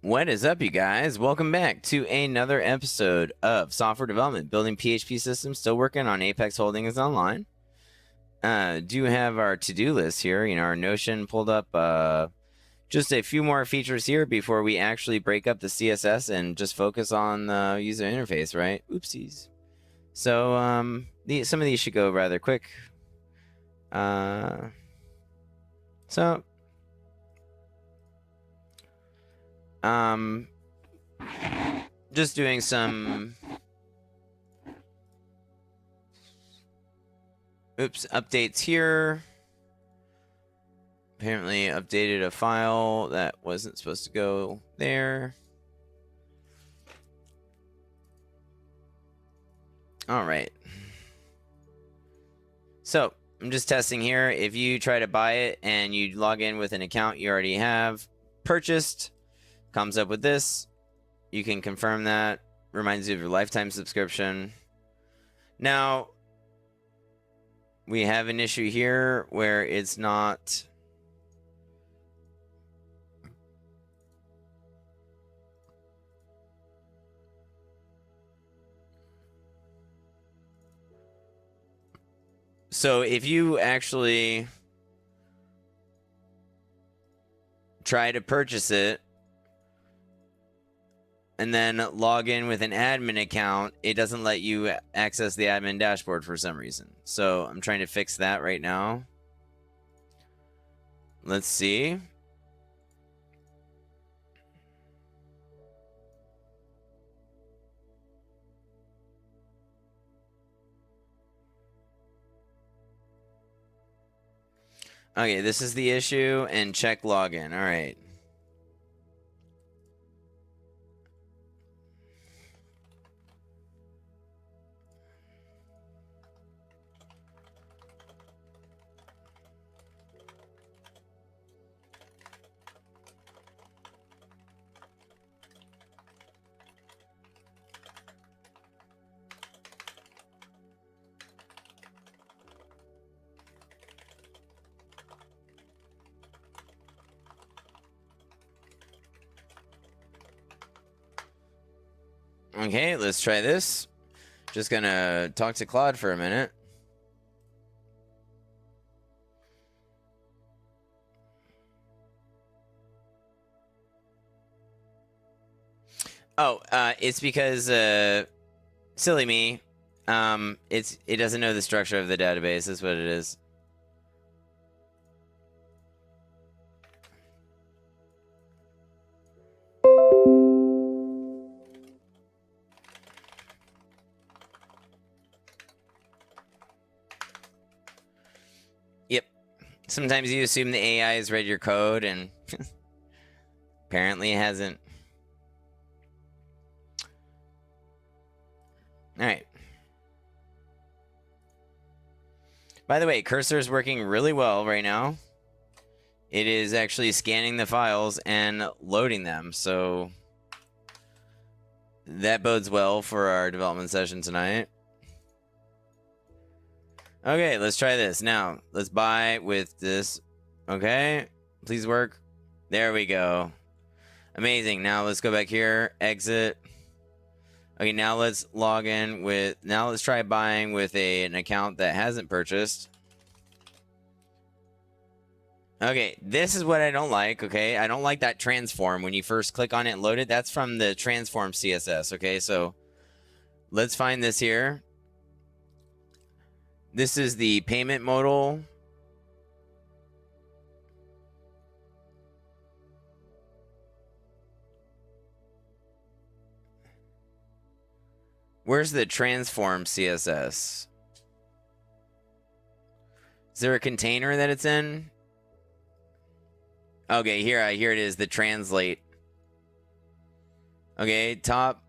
What is up, you guys? Welcome back to another episode of Software Development, building PHP systems. Still working on Apex Holdings Online. Do have our to-do list here, our Notion pulled up. Just a few more features here before we actually break up the CSS and just focus on the user interface, right? Oopsies. So some of these should go rather quick. Just doing some updates here. Apparently updated a file that wasn't supposed to go there. All right. So I'm just testing here. If you try to buy it and you log in with an account you already have purchased, comes up with this. You can confirm that. Reminds you of your lifetime subscription. Now, we have an issue here where it's not... So if you actually try to purchase it and then log in with an admin account, it doesn't let you access the admin dashboard for some reason. So I'm trying to fix that right now. Let's see. Okay, this is the issue, and check login. All right. Okay, let's try this. Just gonna talk to Claude for a minute. Oh, it's because silly me. It doesn't know the structure of the database. Is what it is. Yep. Sometimes you assume the AI has read your code, and apparently it hasn't. All right. By the way, cursor is working really well right now. It is actually scanning the files and loading them, so that bodes well for our development session tonight. Okay, let's try this. Now, let's buy with this. Okay, please work. There we go. Amazing. Now let's go back here, exit. Okay, now let's log in with, now let's try buying with an account that hasn't purchased. Okay, this is what I don't like, okay? I don't like that transform. When you first click on it and load it, that's from the transform CSS, okay? So let's find this here. This is the payment modal. Where's the transform CSS? Is there a container that it's in? Okay, here it is, the translate. Okay, top.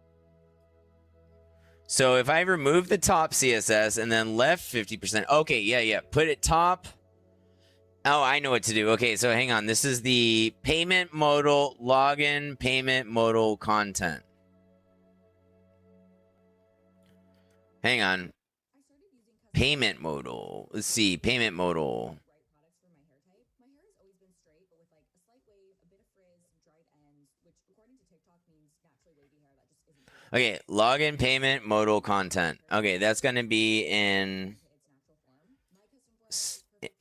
So if I remove the top CSS and then left 50%, okay, yeah, put it top. Oh, I know what to do. Okay, so hang on. This is the payment modal, login payment modal content. Hang on. Payment modal. Let's see, payment modal. Okay, login payment modal content. Okay, that's going to be in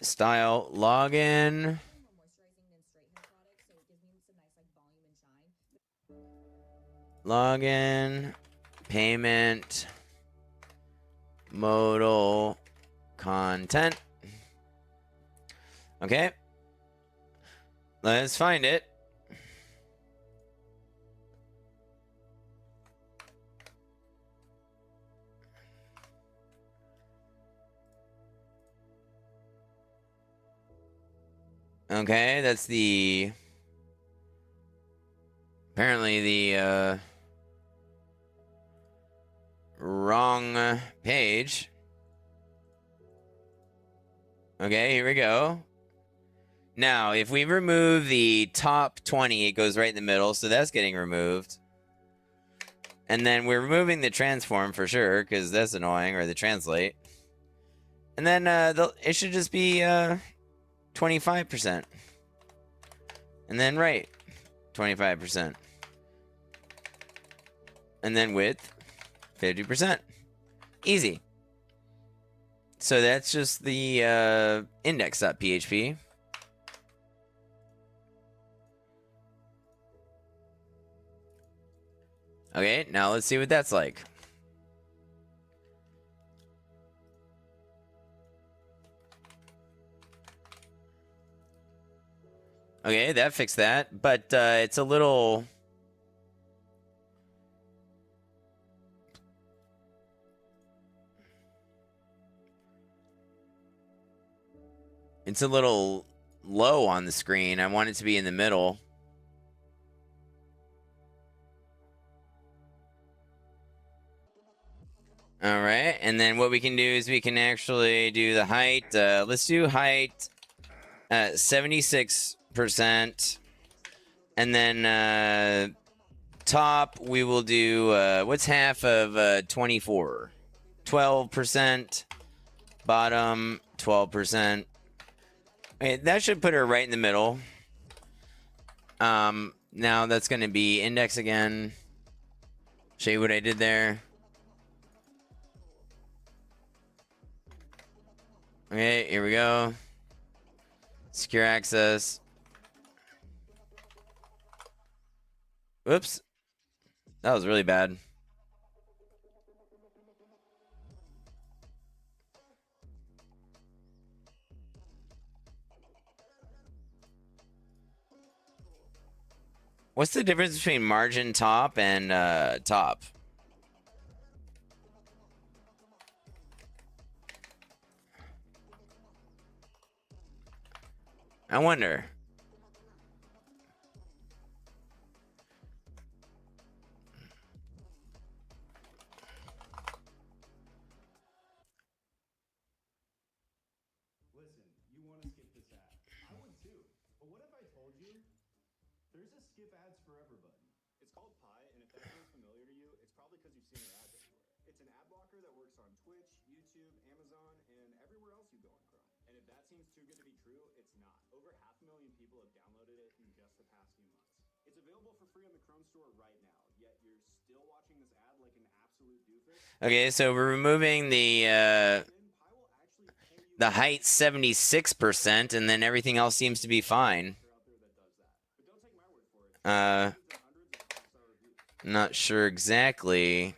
style login. Login payment modal content. Okay. Let's find it. Okay, that's the apparently the wrong page. Okay, here we go. Now, if we remove the top 20, it goes right in the middle, so that's getting removed. And then we're removing the transform for sure, because that's annoying, or the translate. And then it should just be 25%. And then right, 25%. And then width, 50%. Easy. So that's just the index.php. Okay, now let's see what that's like. Okay, that fixed that, but it's a little... It's a little low on the screen. I want it to be in the middle. All right, and then what we can do is we can actually do the height. Let's do height 76%. And then top, we will do, what's half of 24? 12%. Bottom, 12%. Okay, that should put her right in the middle. Now that's going to be index again. Show you what I did there. Okay, here we go. Secure access. Whoops. That was really bad. What's the difference between margin top and top? I wonder. Listen, you want to skip this ad. I would too. But what if I told you there's a skip ads forever button? It's called Pi, and if that sounds familiar to you, it's probably because you've seen their ads everywhere. It's an ad blocker that works on Twitch, YouTube, Amazon, and everywhere else you go on Chrome. And if that seems too good to be true, it's not. Over 500,000 people have downloaded it in just the past few months. It's available for free on the Chrome store right now, yet you're still watching this ad like an absolute doofus. Okay, so we're removing the height 76%, and then everything else seems to be fine. Not sure exactly.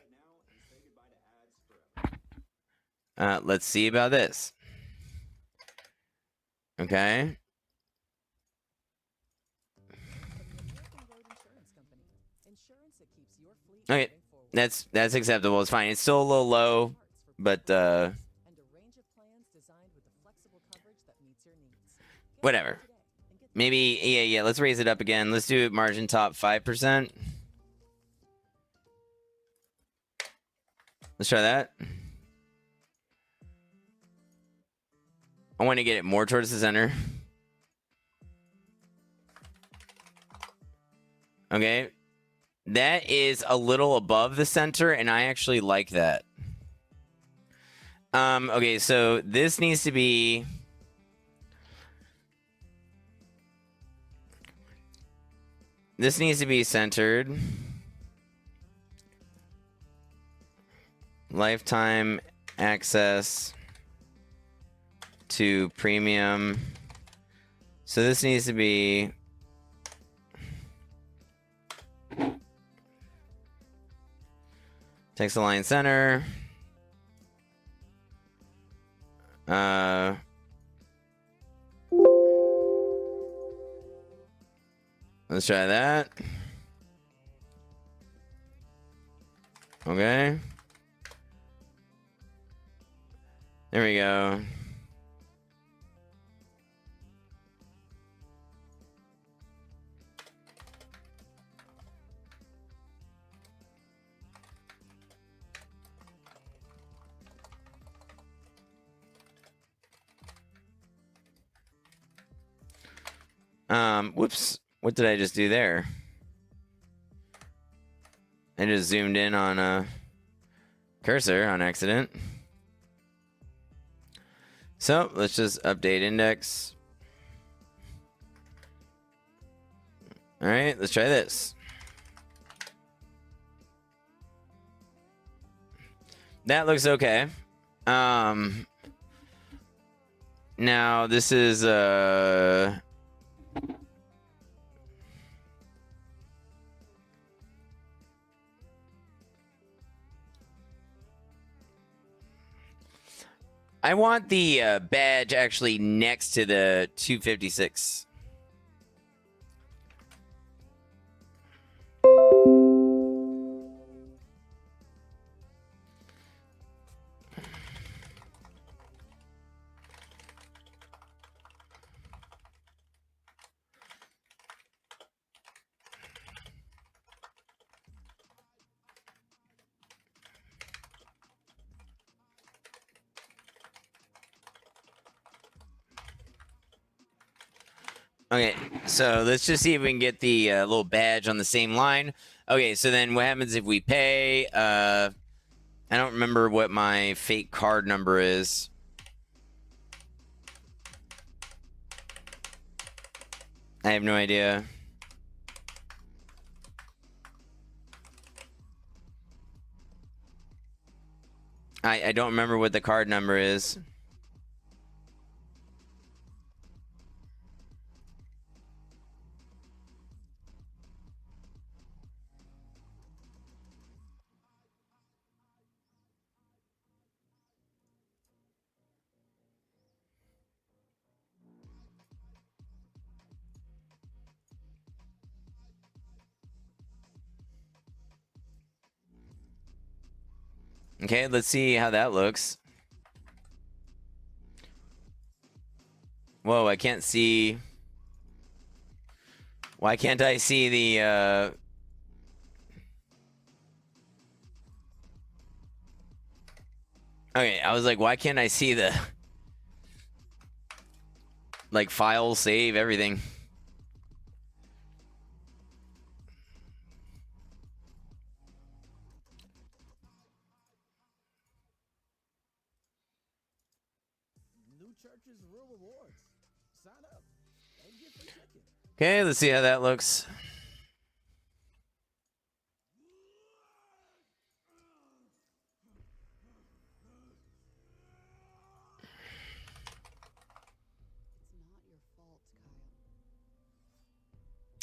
Let's see about this. Okay. Okay, that's acceptable. It's fine. It's still a little low, but whatever. Maybe yeah. Let's raise it up again. Let's do margin top 5%. Let's try that. I want to get it more towards the center. Okay. That is a little above the center, and I actually like that. Okay, so this needs to be... this needs to be centered. Lifetime access to premium. So this needs to be text align center. Let's try that. Okay. There we go. Whoops. What did I just do there? I just zoomed in on a cursor on accident. So let's just update index. All right, let's try this. That looks okay. Now this is I want the badge actually next to the 256. Okay, so let's just see if we can get the little badge on the same line. Okay, so then what happens if we pay? I don't remember what my fake card number is. I have no idea. I don't remember what the card number is. Okay, let's see how that looks. Whoa, I can't see. Why can't I see the Okay, I was like, why can't I see the like file, save, everything? New churches, real rewards. Sign up and get free chicken. Okay, let's see how that looks.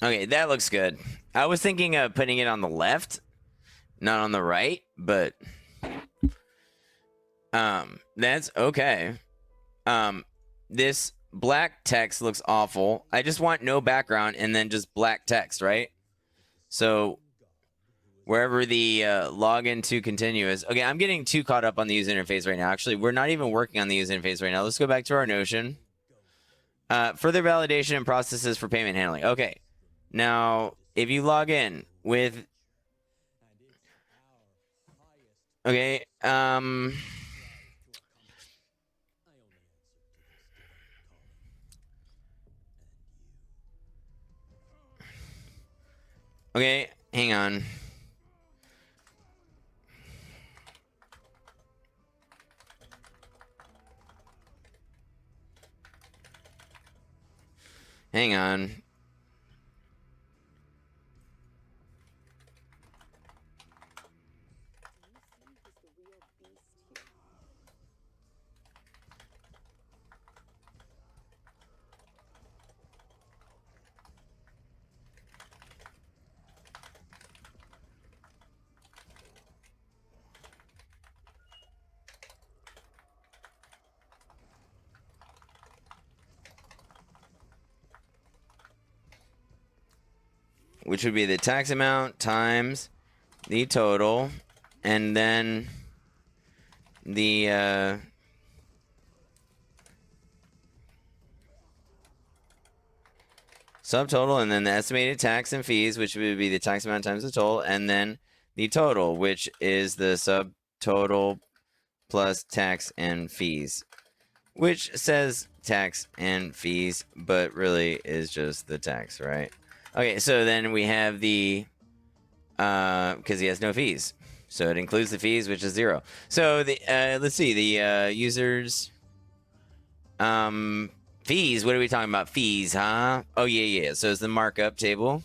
Okay, that looks good. I was thinking of putting it on the left, not on the right, but that's okay. This black text looks awful. I just want no background and then just black text, right? So wherever the login to continue is. Okay, I'm getting too caught up on the user interface right now. Actually, we're not even working on the user interface right now. Let's go back to our Notion. Further validation and processes for payment handling. Okay. Now, if you log in with... Okay, okay, hang on. Hang on. which would be the tax amount times the total, and then the subtotal, and then the estimated tax and fees, which would be the tax amount times the total, and then the total, which is the subtotal plus tax and fees, which says tax and fees, but really is just the tax, right? Okay, so then we have the, because he has no fees. So it includes the fees, which is 0. So the, let's see, the users, fees, what are we talking about? Fees, huh? Oh, yeah. So it's the markup table.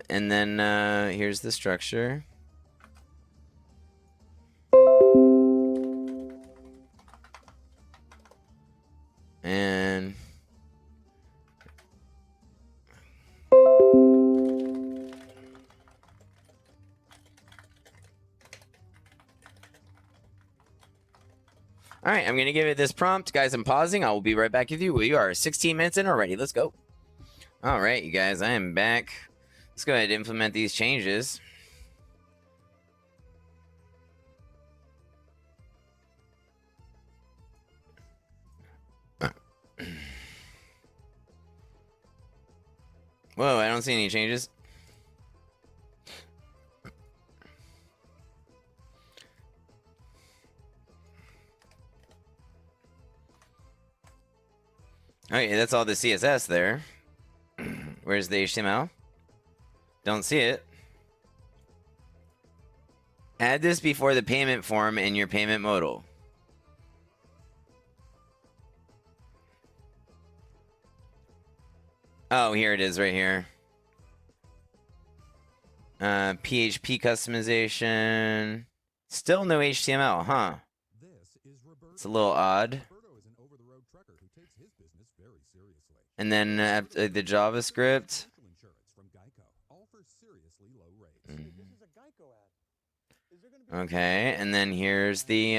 And then here's the structure. And all right, I'm going to give it this prompt. Guys, I'm pausing. I will be right back with you. We are 16 minutes in already. Let's go. All right, you guys, I am back. Let's go ahead and implement these changes. Whoa, I don't see any changes. Okay, that's all the CSS there. Where's the HTML? Don't see it. Add this before the payment form in your payment modal. Oh, here it is right here. PHP customization. Still no HTML, huh? It's a little odd. And then the JavaScript. Okay, and then here's the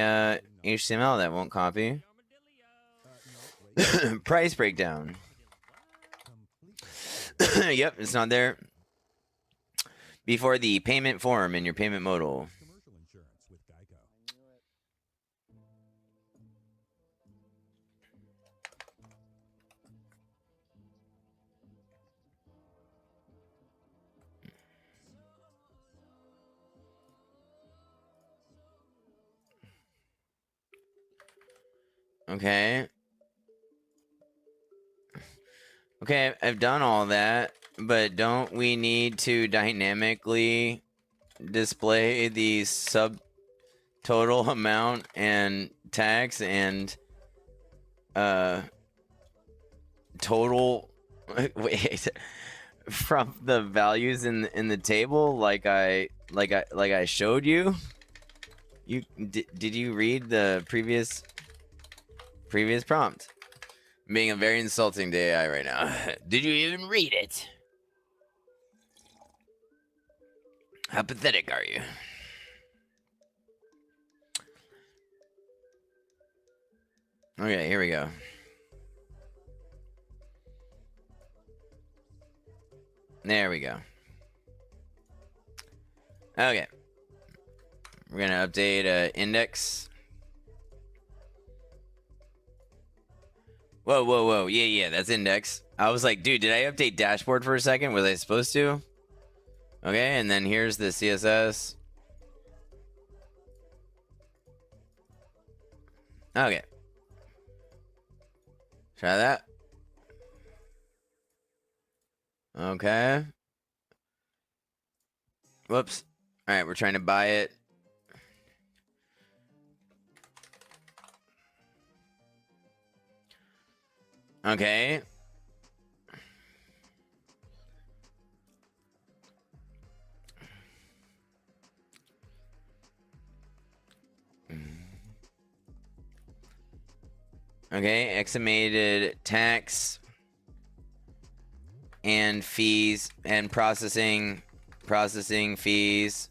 HTML that won't copy. Price breakdown. Yep, it's not there. Before the payment form in your payment modal. Okay. Okay, I've done all that, but don't we need to dynamically display the subtotal amount and tax and total wait from the values in the table like I showed you? You did you read the previous prompt? I'm being a very insulting to AI right now. Did you even read it? How pathetic are you? Okay, here we go. There we go. Okay. We're gonna update index. Whoa. Yeah, that's index. I was like, dude, did I update dashboard for a second? Was I supposed to? Okay, and then here's the CSS. Okay. Try that. Okay. Whoops. All right, we're trying to buy it. Okay. Okay, estimated tax and fees and processing fees.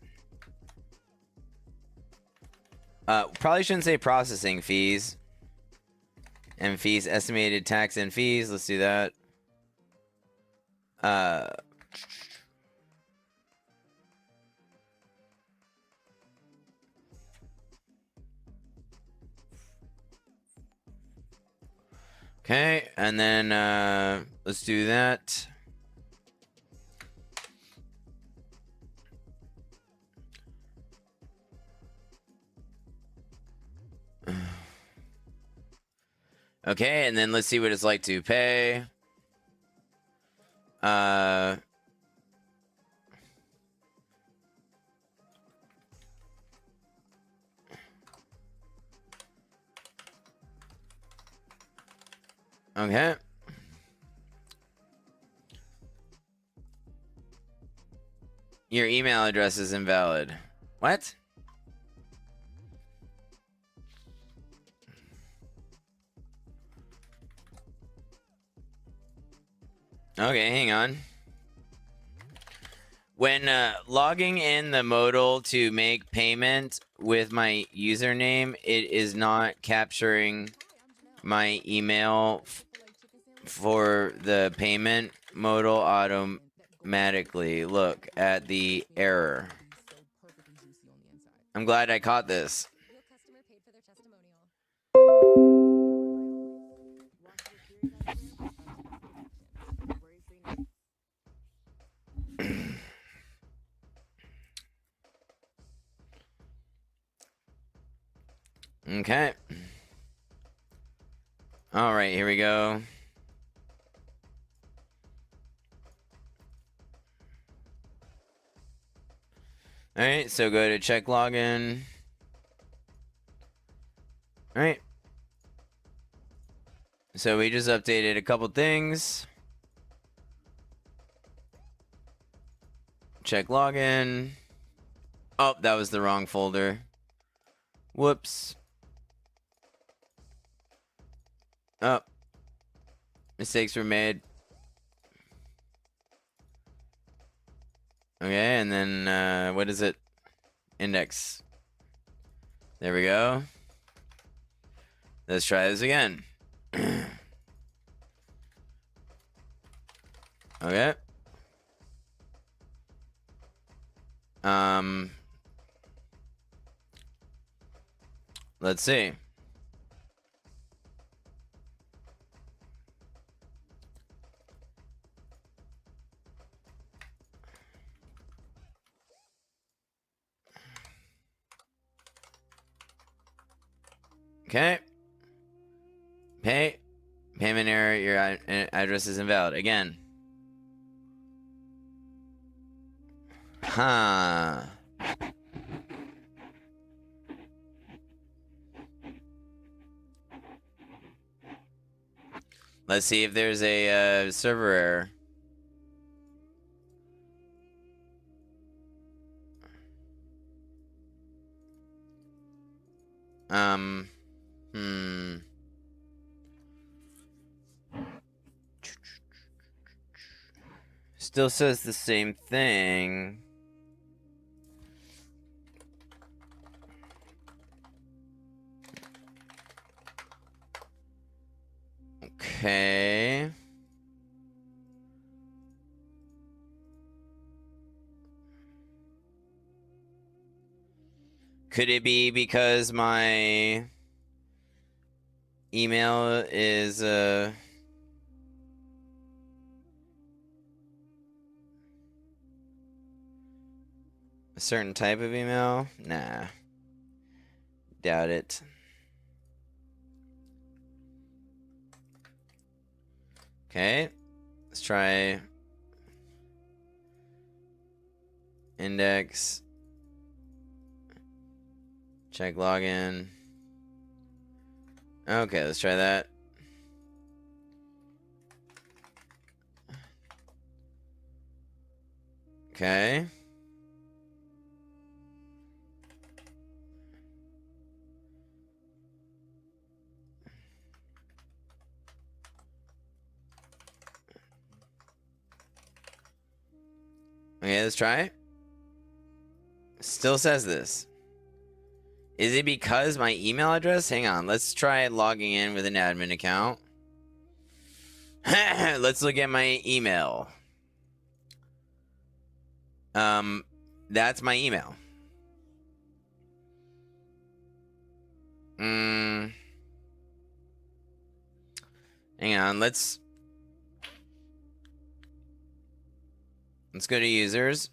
Probably shouldn't say processing fees. And fees, estimated tax and fees. Let's do that. Okay, and then let's do that. Okay, and then let's see what it's like to pay. Okay. Your email address is invalid. What? Okay, hang on. When logging in the modal to make payment with my username, it is not capturing my email for the payment modal automatically. Look at the error. I'm glad I caught this. Real customer paid for their testimonial. Okay. All right, here we go. All right, so go to check login. All right. So we just updated a couple things. Check login. Oh, that was the wrong folder. Whoops. Oh. Mistakes were made. Okay, and then what is it? Index. There we go. Let's try this again. Okay. Let's see. Okay. Payment error. Your address is invalid. Again. Huh. Let's see if there's a server error. Still says the same thing. Okay. Could it be because my email is a certain type of email? Nah. Doubt it. Okay. Let's try index. Check login. Okay, let's try that. Okay. Okay, let's try it. Still says this. Is it because my email address? Hang on. Let's try logging in with an admin account. Let's look at my email. That's my email. Hang on. Let's go to users.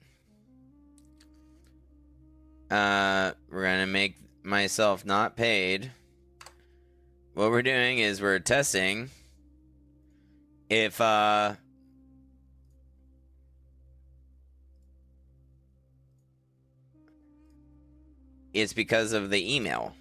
We're gonna make myself not paid. What we're doing is we're testing if it's because of the email.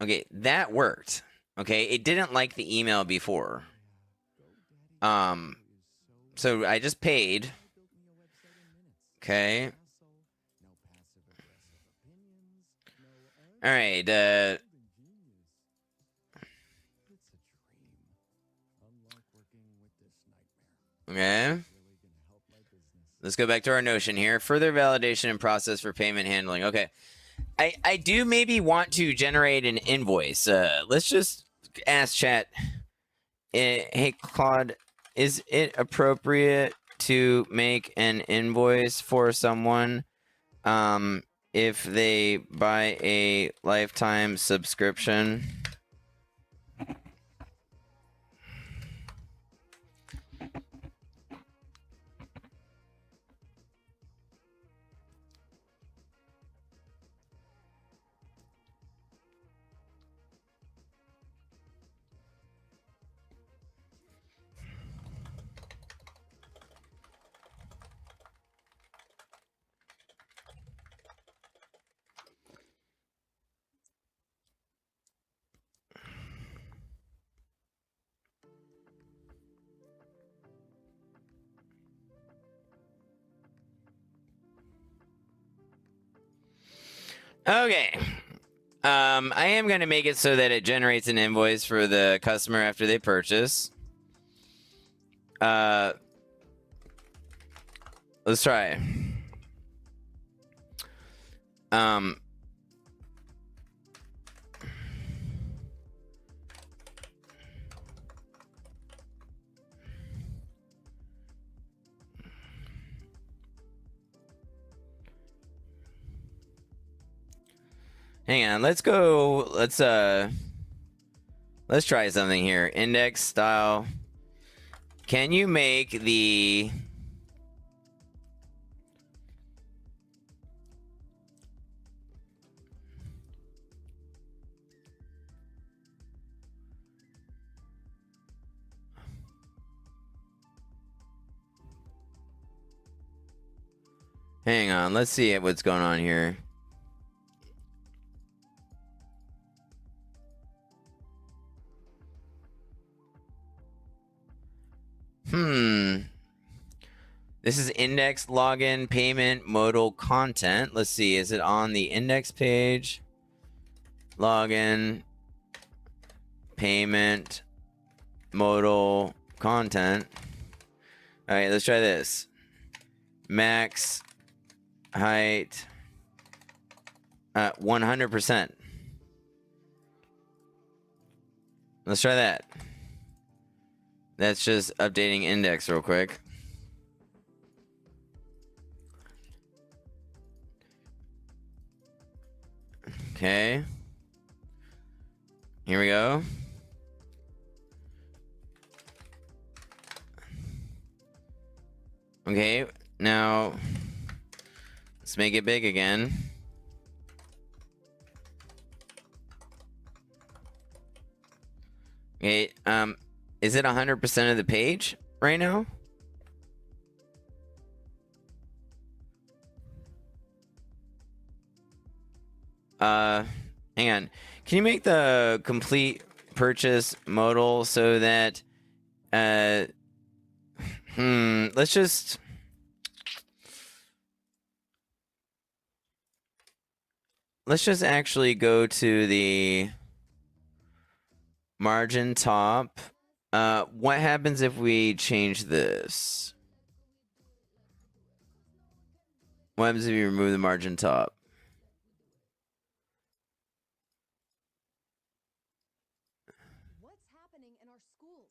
Okay, that worked. Okay, it didn't like the email before. So I just paid. Okay. All right. Okay. Let's go back to our Notion here. Further validation and process for payment handling. Okay. I do maybe want to generate an invoice. Let's just ask chat. Hey, Claude, is it appropriate to make an invoice for someone if they buy a lifetime subscription? Okay. I am going to make it so that it generates an invoice for the customer after they purchase. Let's try. Hang on, let's go. Let's try something here. Index style. Can you make the Hang on, let's see what's going on here. This is index login payment modal content. Let's see, is it on the index page? Login payment modal content. All right, let's try this. Max height 100%. Let's try that. That's just updating index real quick. Okay. Here we go. Okay, now let's make it big again. Okay, is it 100% of the page right now? Hang on. Can you make the complete purchase modal so that let's just let's just actually go to the margin top. What happens if we change this? What happens if you remove the margin top? What's happening in our schools?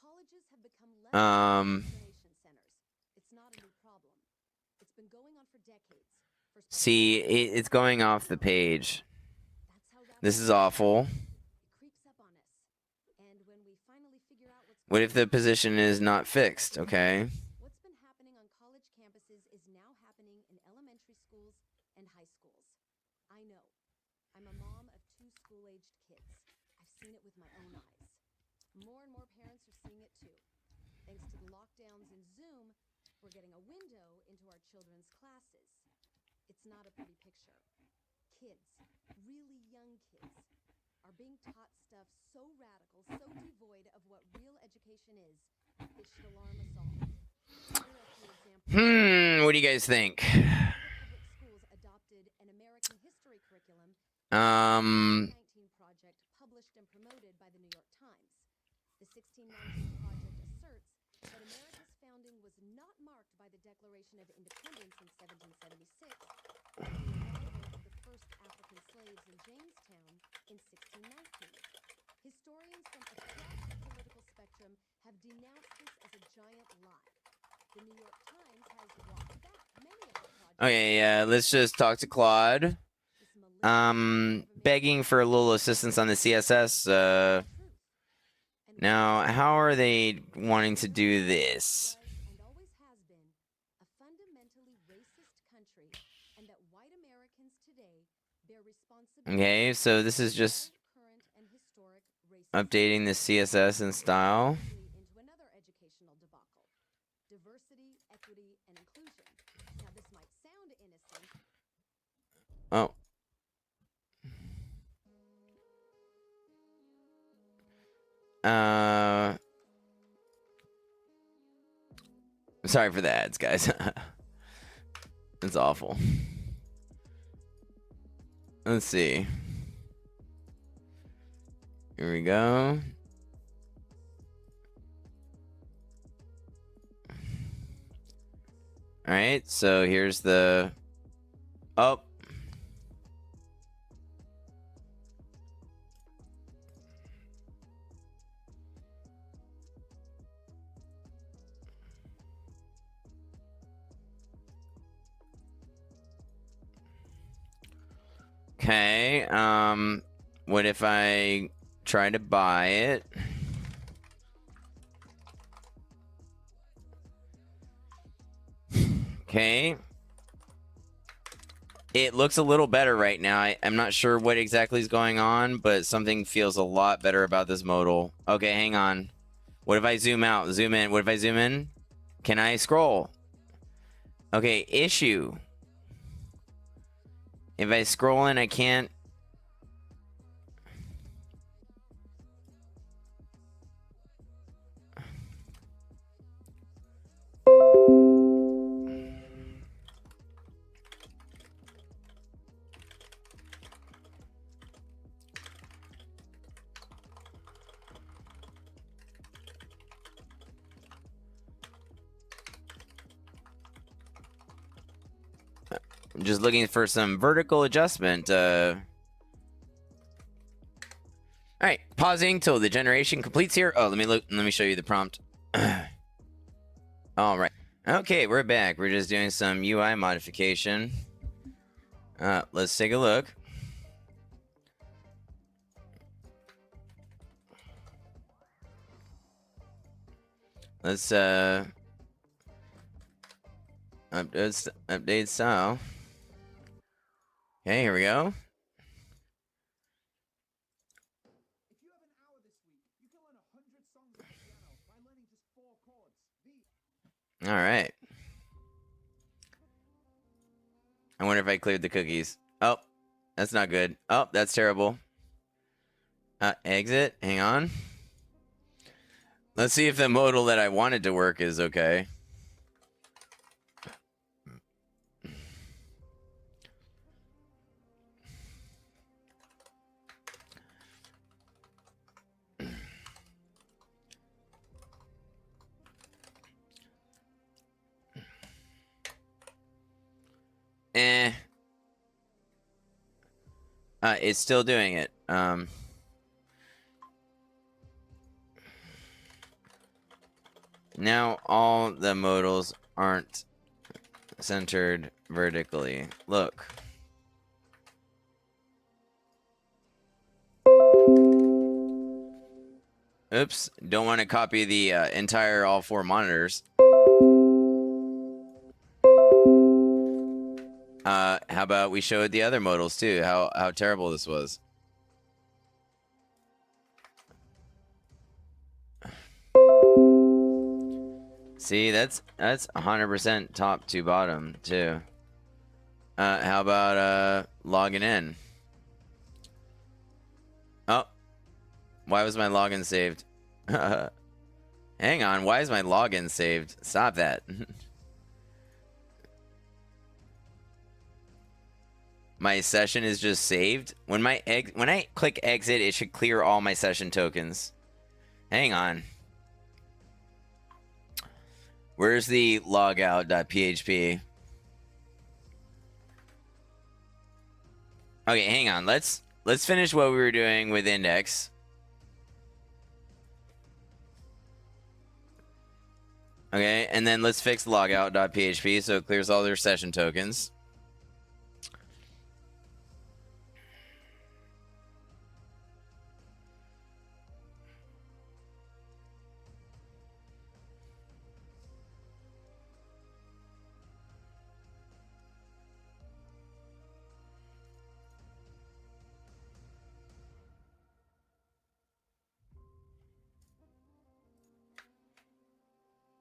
Colleges have become less indoctrination centers. It's not a new problem. It's been going on for decades. See, it's going off the page. This is awful. It creeps up on us. And when we finally figure out What if the position is not fixed? Okay. What's been happening on college campuses is now happening in elementary schools and high schools. I know. I'm a mom of 2 school-aged kids. I've seen it with my own eyes. More and more parents are seeing it too. Thanks to the lockdowns and Zoom, we're getting a window into our children's classes. It's not a pretty picture. Kids, really young kids, are being taught stuff so radical, so devoid of what real education is, it should alarm us all. Here are a few examples. What do you guys think? Public schools adopted an American history curriculum. 19 project published and promoted by the New York Times. The 1619 project asserts that America's founding was not marked by the Declaration of Independence in 1776, but the arrival of the first African slaves in Jamestown in 1619. Historians from across the political spectrum have denounced this as a giant lie. The New York Times has walked back many of the projects. Okay, yeah, let's just talk to Claude. Begging for a little assistance on the CSS. Now, how are they wanting to do this? And always has been a fundamentally racist country, and that white Americans today bear responsibility. Okay, so this is just Current and historic racism. updating the CSS and style. Into another educational debacle. Diversity, equity, and inclusion. Now this might sound innocent. Oh. Sorry for the ads, guys. It's awful. Let's see. Here we go. All right, so here's the... Oh. Okay, what if I try to buy it? Okay. It looks a little better right now. I'm not sure what exactly is going on, but something feels a lot better about this modal. Okay, hang on. What if I zoom out, zoom in? What if I zoom in? Can I scroll? Okay, issue. If I scroll in, I can't. I'm just looking for some vertical adjustment. All right, pausing till the generation completes here. Oh, let me show you the prompt. All right. Okay, we're back. We're just doing some UI modification. Let's take a look. Let's update style. Okay, here we go. If you have an hour this week, you can learn 100 songs on the piano by learning just 4 chords. All right. I wonder if I cleared the cookies. Oh, that's not good. Oh, that's terrible. Exit. Hang on. Let's see if the modal that I wanted to work is okay. Eh. It's still doing it. Now all the modals aren't centered vertically. Look. Oops, don't want to copy the entire all 4 monitors. How about we showed the other modals too, how terrible this was. See, that's 100% top to bottom too. How about logging in? Oh, why was my login saved? Hang on, why is my login saved? Stop that. My session is just saved. When I click exit, it should clear all my session tokens. Hang on. Where's the logout.php? Okay, hang on. Let's finish what we were doing with index. Okay, and then let's fix logout.php so it clears all their session tokens.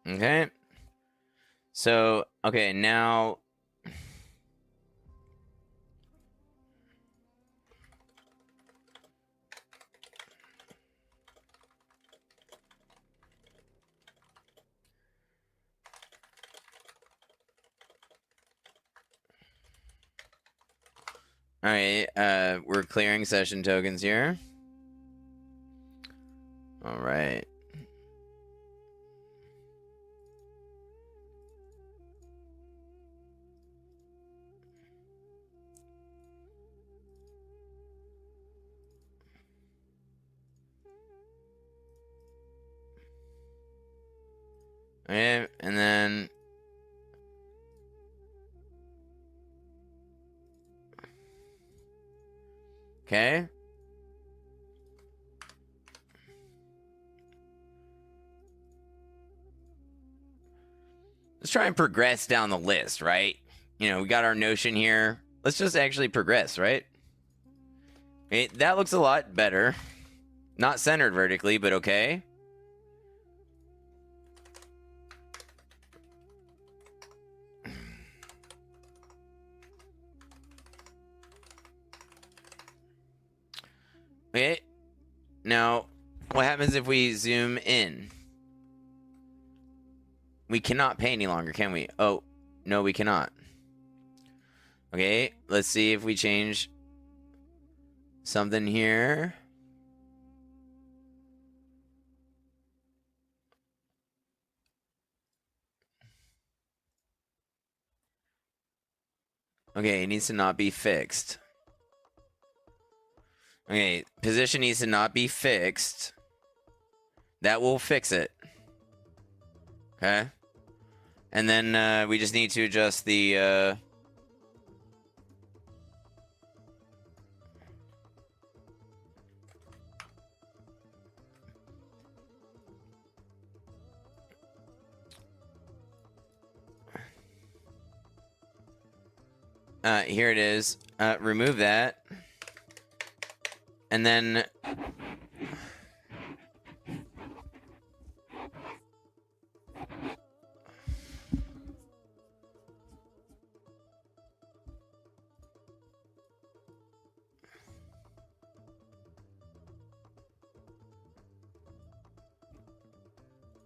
Okay. So, okay, now all right, we're clearing session tokens here. All right. Okay, and then okay. Let's try and progress down the list, right? You know, we got our notion here. Let's just actually progress, right? Okay, that looks a lot better. Not centered vertically, but okay. Okay. Now, what happens if we zoom in? We cannot pay any longer, can we? Oh, no, we cannot. Okay, let's see if we change something here. Okay, it needs to not be fixed. Okay, position needs to not be fixed. That will fix it. Okay. And then we just need to adjust the here it is. Remove that. And then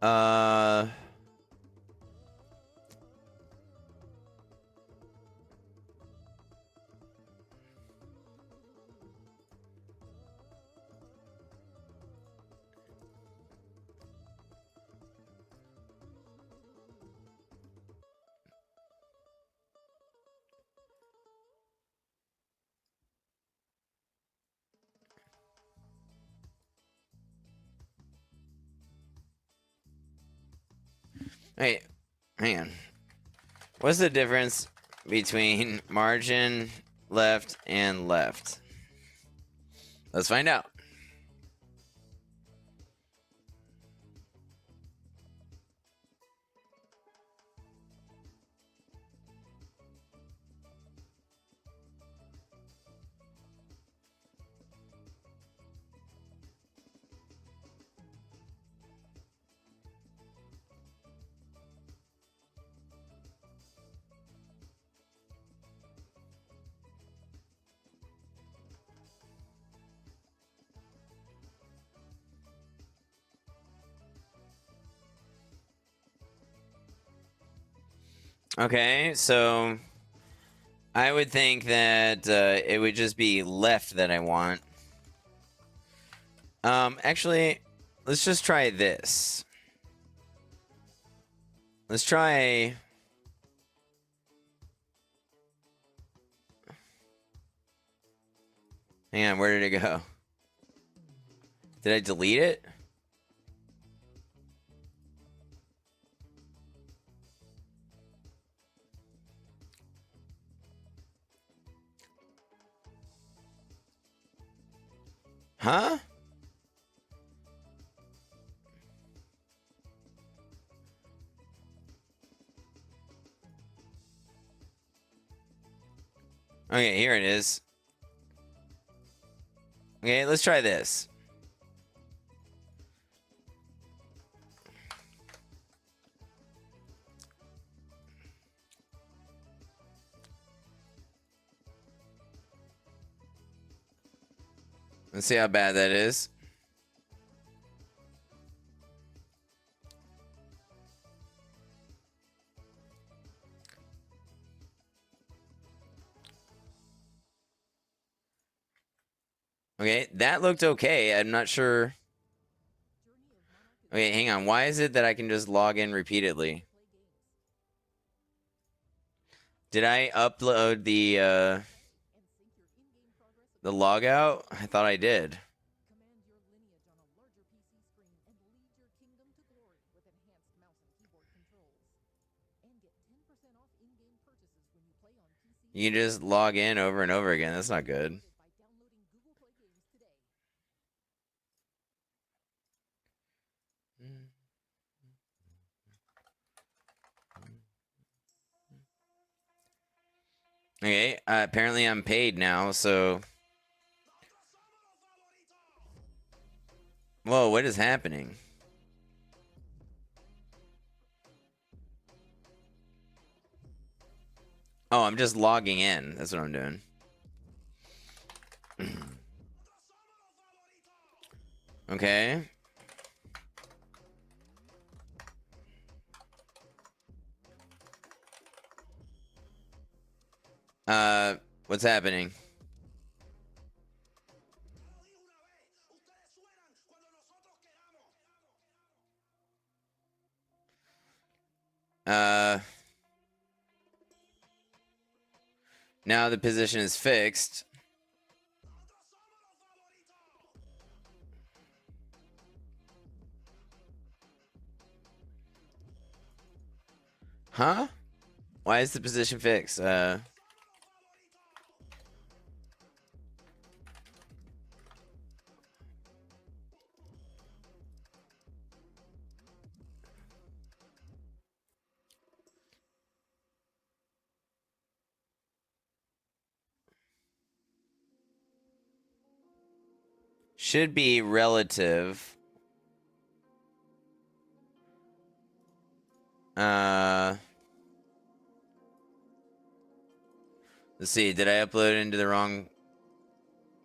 uh Wait, hang on. What's the difference between margin left and left? Let's find out. Okay, so I would think that it would just be left that I want. Actually, let's just try this. Let's try... Hang on, where did it go? Did I delete it? Huh? Okay, here it is. Okay, let's try this. Let's see how bad that is. Okay, that looked okay. I'm not sure. Okay, hang on. Why is it that I can just log in repeatedly? Did I upload the logout? I thought I did. Command your lineage on a larger PC screen and lead your kingdom to glory with enhanced mouse and keyboard controls. And get 10% off in-game purchases when you play on PC. You can just log in over and over again. That's not good. By downloading Google Play Games today. Okay, apparently I'm paid now, so... Whoa, what is happening? Oh, I'm just logging in. That's what I'm doing. Okay. What's happening? Now the position is fixed. Huh? Why is the position fixed? Should be relative. Let's see. Did I upload it into the wrong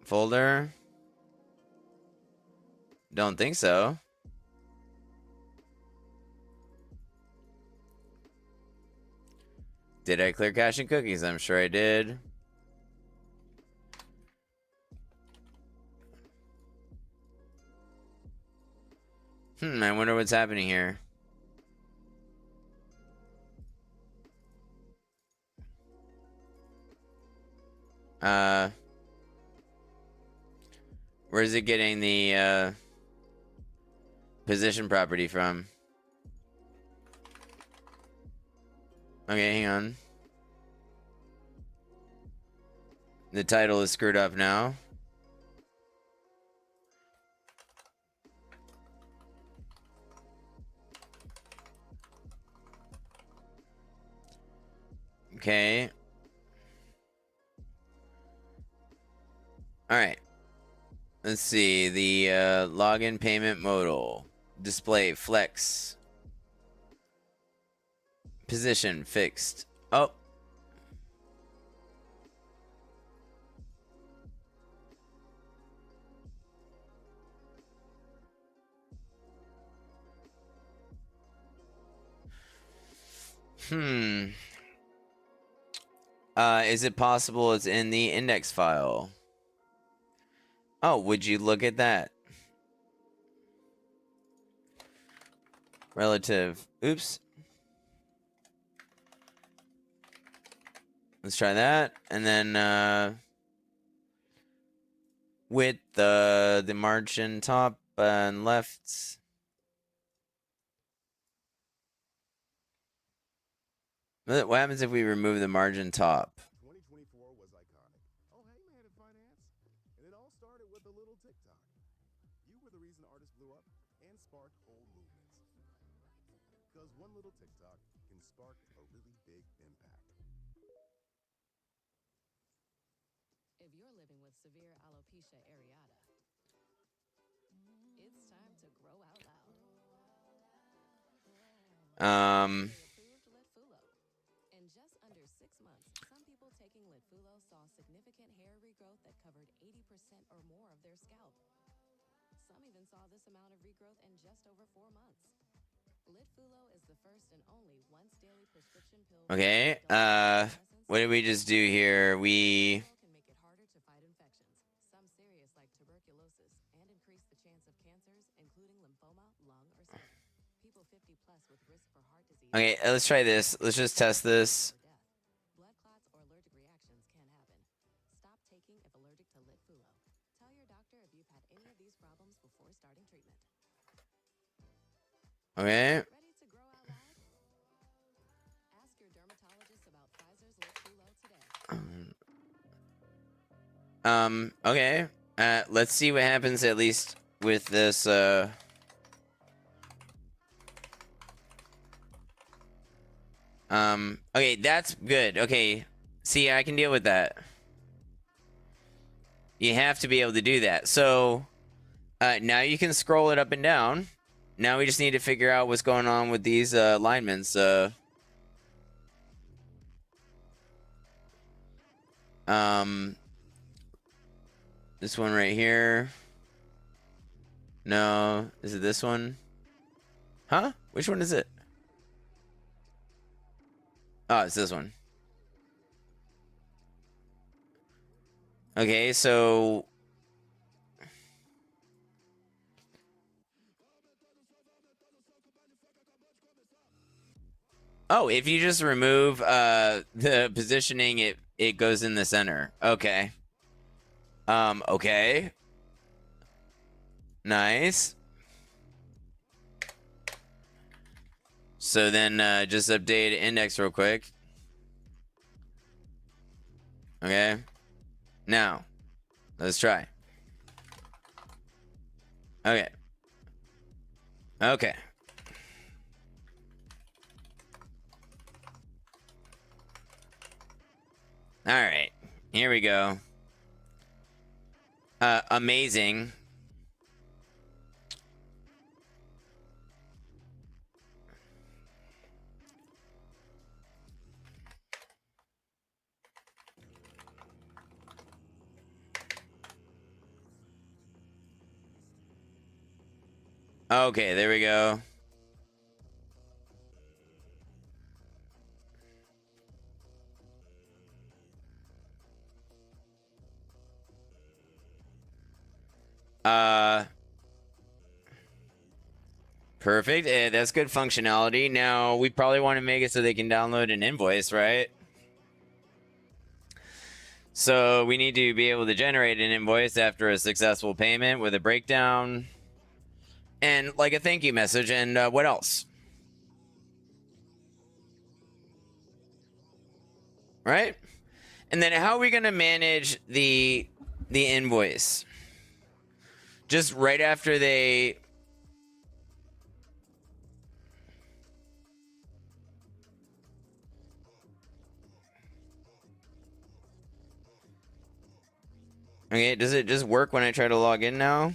folder? Don't think so. Did I clear cache and cookies? I'm sure I did. I wonder what's happening here. Where's it getting the position property from? Okay, hang on. The title is screwed up now. Okay. All right. Let's see. The login payment modal. Display flex. Position fixed. Oh. Is it possible it's in the index file? Oh, would you look at that? Relative. Oops. Let's try that. And then with the margin top and left. What happens if we remove the margin top? 2024 was iconic. Oh, hey, man of finance. And it all started with a little TikTok. You were the reason artists blew up and sparked whole movements. Because one little TikTok can spark a really big impact. If you're living with severe alopecia areata, it's time to grow out loud. Approved Litfulo. In just under 6 months, some people taking Litfulo saw significant hair regrowth that covered 80% or more of their scalp. Some even saw this amount of regrowth in just over 4 months. Litfulo is the first and only once daily prescription pill. Okay. What did we just do here? We Can make it harder to fight infections, some serious like tuberculosis, and increase the chance of cancers, including lymphoma, lung, or skin. People 50 plus with risk for heart disease. Okay, let's try this. Let's just test this. Blood clots or allergic reactions can happen. Stop taking if allergic to Litfulo. Tell your doctor if you've had any of these problems before starting treatment. Okay. Ready to grow out loud? Ask your dermatologist about Pfizer's Litfulo today. Okay. Let's see what happens at least with this, okay, that's good. Okay. See, I can deal with that. You have to be able to do that. So, now you can scroll it up and down. Now we just need to figure out what's going on with these, alignments, this one right here. No, is it this one? Huh? Which one is it? Oh, it's this one. Okay, so oh, if you just remove the positioning, it goes in the center. Okay. Okay. Nice. So then just update index real quick. Okay. Now, let's try. Okay. Okay. All right. Here we go. Amazing. Okay, there we go. Perfect. That's good functionality. Now, we probably want to make it so they can download an invoice, right? So we need to be able to generate an invoice after a successful payment with a breakdown and like a thank you message. And what else? right? And then how are we going to manage the invoice? Just right after they... Okay, does it just work when I try to log in now?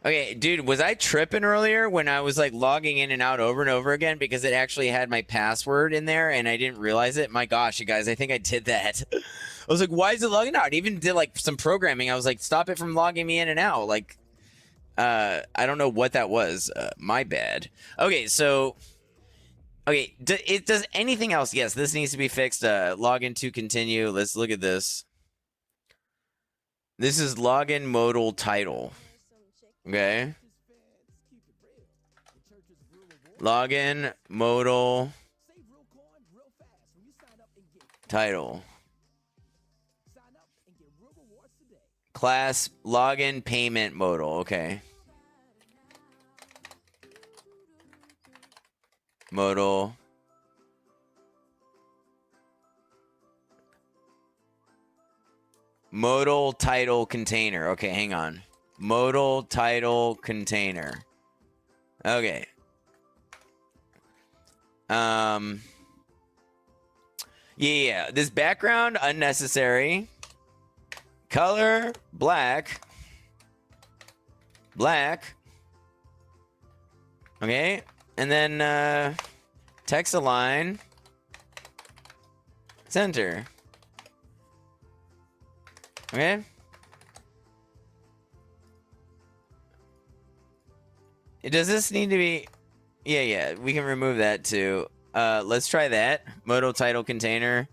Okay, dude, was I tripping earlier when I was like logging in and out over and over again because it actually had my password in there and I didn't realize it? My gosh, you guys, I think I did that. I was like, why is it logging out? I even did like some programming. I was like, stop it from logging me in and out. Like, I don't know what that was. My bad. Okay, so, okay, does anything else? Yes, this needs to be fixed. Login to continue. Let's look at this. This is login modal title. Okay. Login modal title. Class login payment modal. Okay. Modal. Modal title container. Okay, hang on. Modal title container. Okay. Yeah. This background unnecessary. Color black. Black. Okay. And then text align. Center. Okay. Does this need to be... Yeah, we can remove that too. Let's try that. Modal title container.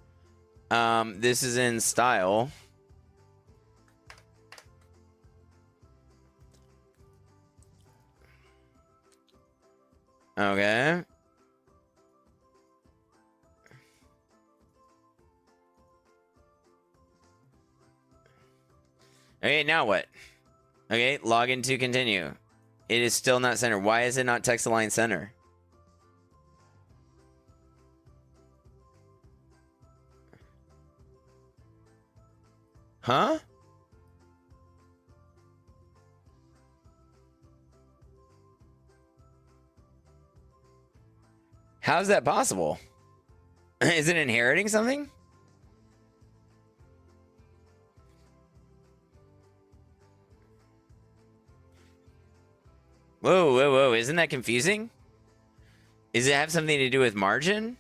This is in style. Okay. Okay, now what? Okay, login to continue. It is still not center. Why is it not text align center? Huh? How's that possible? Is it inheriting something? Whoa. Isn't that confusing? Does it have something to do with margin?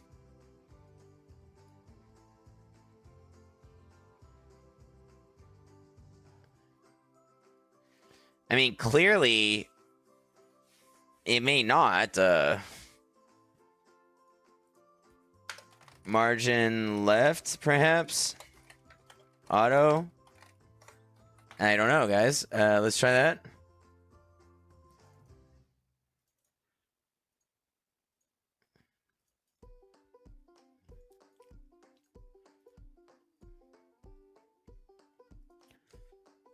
I mean, clearly, it may not. Margin left, perhaps? Auto? I don't know, guys. Let's try that.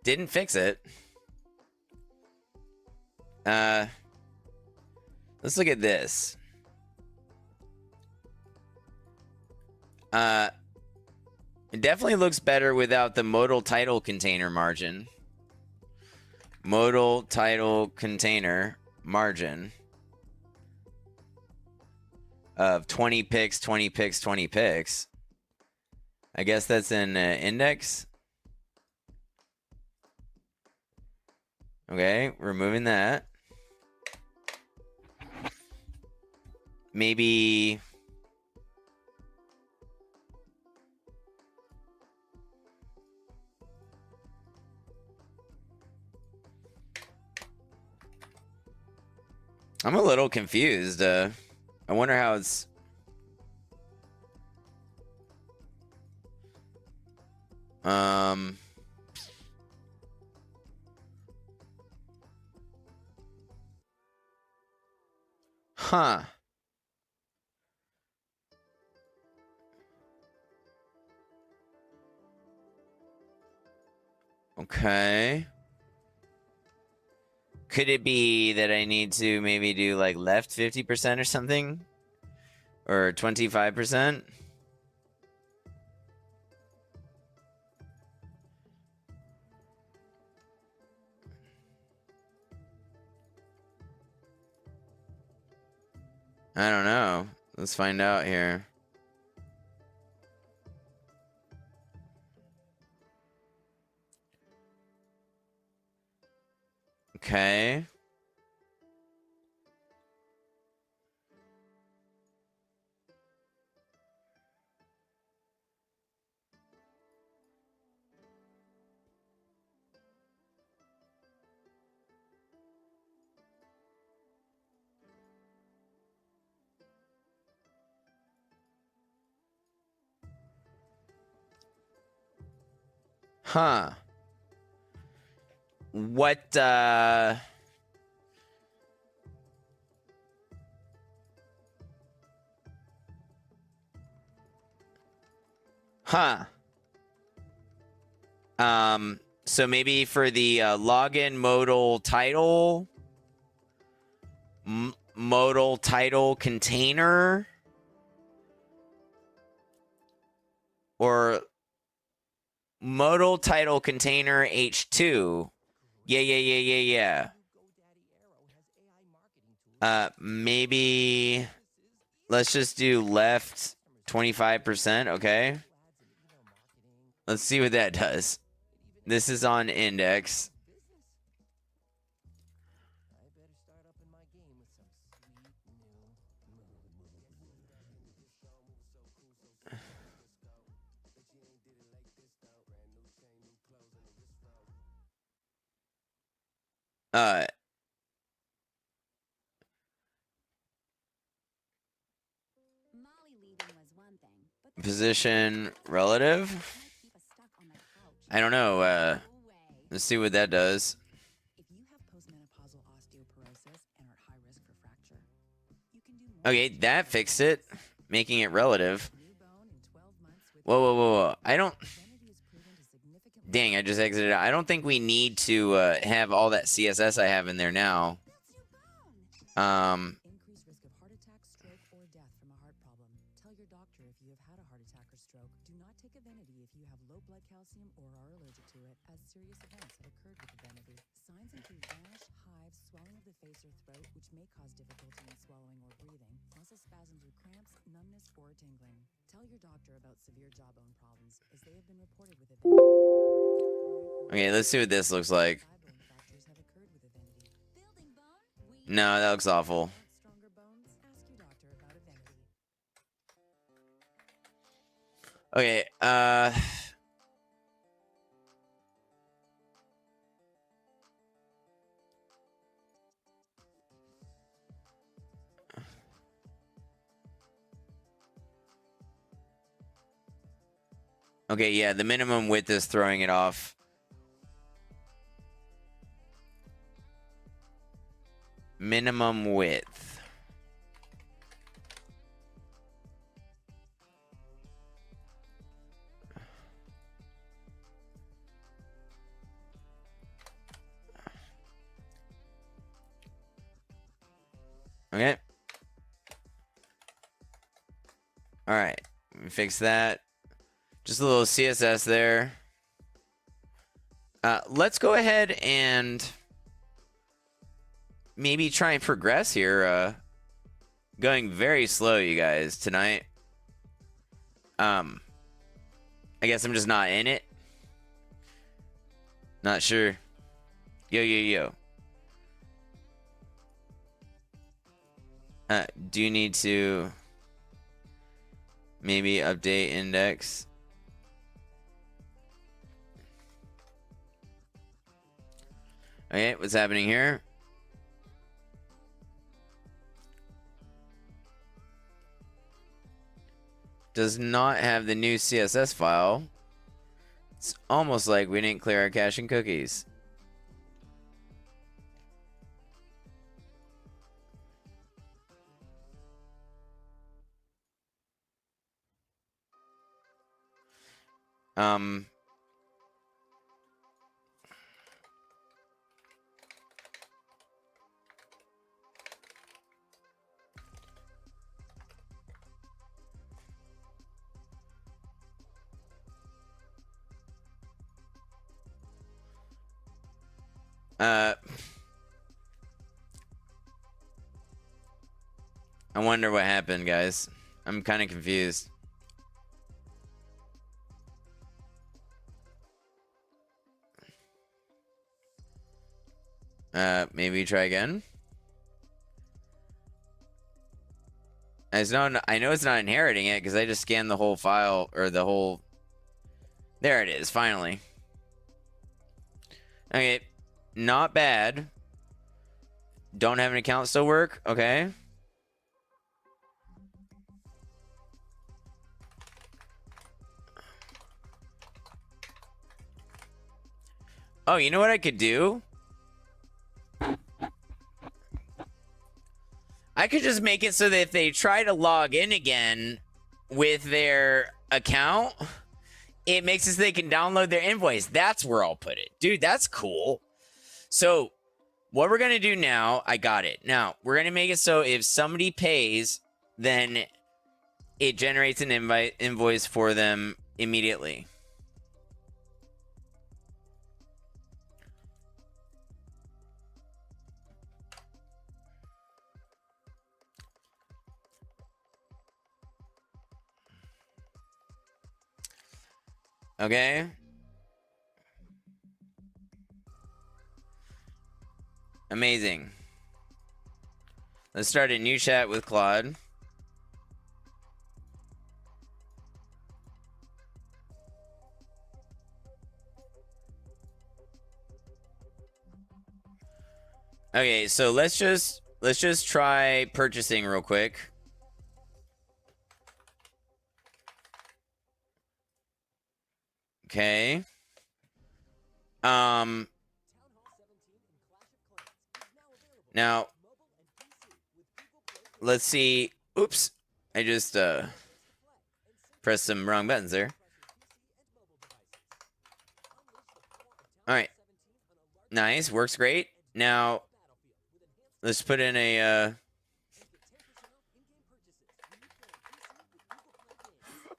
Didn't fix it. Let's look at this. It definitely looks better without the modal title container margin. Modal title container margin of 20 pixels, 20 pixels, 20 pixels. I guess that's an index. Okay, removing that. Maybe... I'm a little confused. I wonder how it's... Huh. Okay. Could it be that I need to maybe do like left 50% or something? Or 25%? I don't know. Let's find out here. Okay. Huh. What, Huh. So maybe for the login modal title, modal title container, or modal title container H2. Yeah. Maybe let's just do left 25%, okay? Let's see what that does. This is on index. Position relative. I don't know. Let's see what that does. If you have postmenopausal osteoporosis and are at high risk for fracture, you can do more. Okay, that fixed it, making it relative. New bone in 12 months with Whoa. I don't. Evenity is proven to significantly Dang, I just exited. I don't think we need to have all that CSS I have in there now. increased risk of heart attack, stroke, or death from a heart problem. Tell your doctor if you have had a heart attack or stroke. Do not take Evenity if you have low blood calcium or are allergic to it, as serious events have occurred with Evenity. Signs include rash, hives, swelling of the face or throat, which may cause difficulty in swallowing or breathing, muscle spasms or cramps, numbness, or tingling. Tell your doctor about severe jawbone problems, as they have been reported with Evenity. Okay, let's see what this looks like. Thigh bone fractures have occurred with Evenity. Building bone? No, that looks awful. Want stronger bones? Ask your doctor about Evenity. Okay, okay, yeah, the minimum width is throwing it off. Minimum width. Okay. All right, fix that. Just a little CSS there. Let's go ahead and maybe try and progress here. Going very slow, you guys, tonight. I guess I'm just not in it. Not sure. Yo. Do you need to maybe update index? Okay, what's happening here? Does not have the new CSS file. It's almost like we didn't clear our cache and cookies. I wonder what happened, guys. I'm kind of confused. Maybe try again. I know it's not inheriting it because I just scanned the whole file or the whole. There it is, finally. Okay, not bad. Don't have an account still work? Okay. Oh, you know what I could do? I could just make it so that if they try to log in again with their account, it makes it so they can download their invoice. That's where I'll put it. Dude, that's cool. So what we're going to do now, I got it. Now, we're going to make it so if somebody pays, then it generates an invoice for them immediately. Okay. Amazing. Let's start a new chat with Claude. Okay, so let's just try purchasing real quick. Okay. Now, let's see. Oops. I just pressed some wrong buttons there. All right. Nice. Works great. Now, let's put in a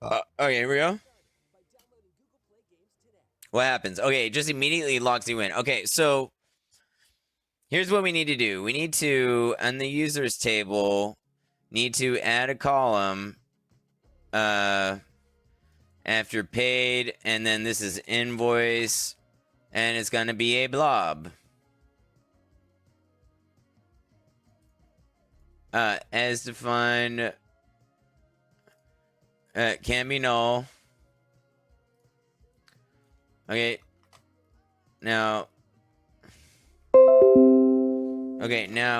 okay, here we go. What happens? Okay, it just immediately logs you in. Okay, so here's what we need to do. We need to, on the users table, need to add a column after paid, and then this is invoice, and it's going to be a blob. As defined, can be null. Okay. Now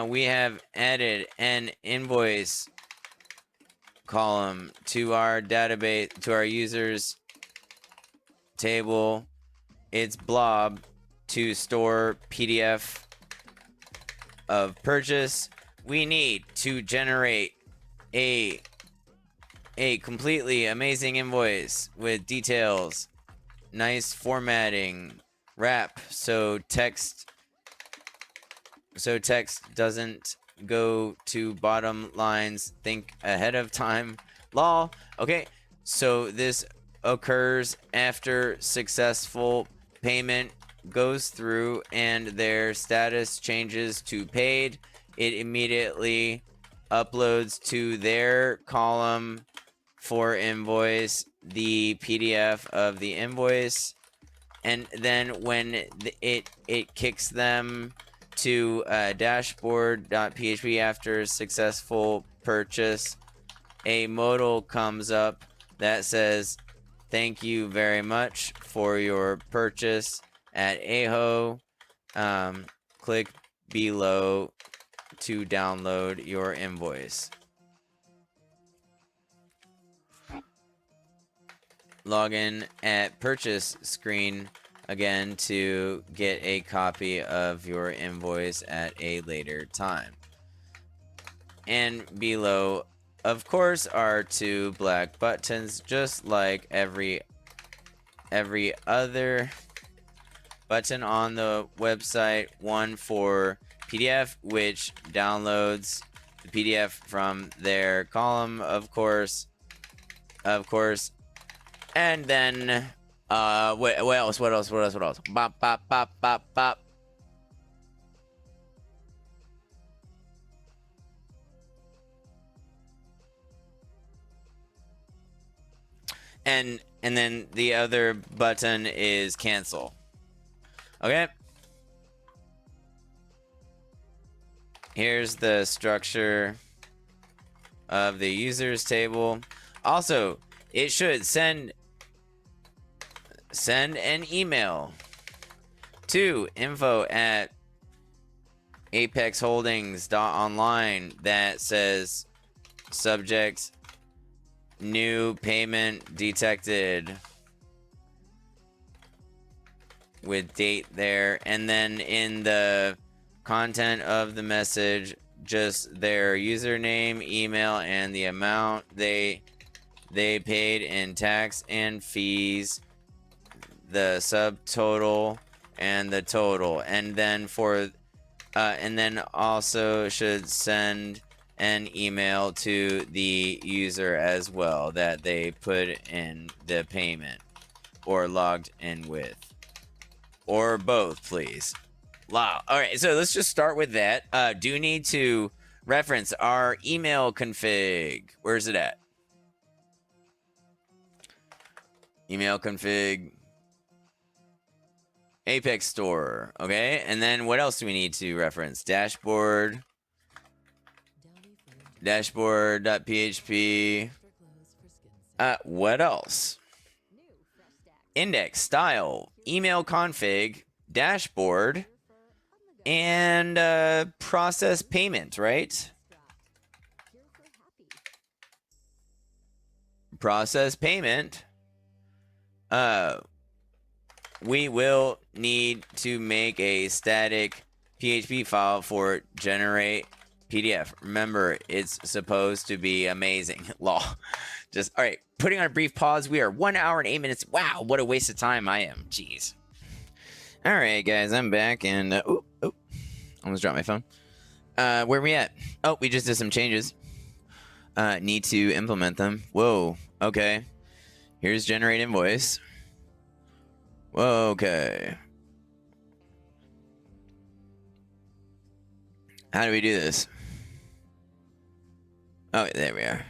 we have added an invoice column to our database, to our users table. It's blob to store PDF of purchase. We need to generate a completely amazing invoice with details, nice formatting, wrap so text doesn't go to bottom lines. Think ahead of time. Lol. Okay, so this occurs after successful payment goes through and their status changes to paid. It immediately uploads to their column for invoice the PDF of the invoice, and then when it kicks them to dashboard.php after successful purchase, a modal comes up that says thank you very much for your purchase at Aho. Click below to download your invoice. Login at purchase screen again to get a copy of your invoice at a later time. And below, of course, are two black buttons, just like every other button on the website. One for PDF, which downloads the PDF from their column, of course. And then what else? Bop, bop, bop, bop, bop. and then the other button is cancel. Okay. Here's the structure of the users table. Also, it should send an email to info@apexholdings.online that says subject new payment detected with date there, and then in the content of the message just their username, email, and the amount they paid in tax and fees, the subtotal and the total, and then and then also should send an email to the user as well that they put in the payment or logged in with, or both, please. Wow. All right, so let's just start with that. Do need to reference our email config. Where's it at? Email config. Apex store. Okay, and then what else do we need to reference? Dashboard. Dashboard.php. What else? Index, style, email config, dashboard, and process payment, right? Process payment. We will need to make a static PHP file for generate PDF. Remember, it's supposed to be amazing. Lol. Just, all right, putting on a brief pause. We are 1 hour and 8 minutes. Wow, what a waste of time I am. Jeez. All right, guys, I'm back, and almost dropped my phone. Where are we at? Oh, we just did some changes. Need to implement them. Whoa, okay. Here's generate invoice. Whoa, okay. How do we do this? Oh, there we are.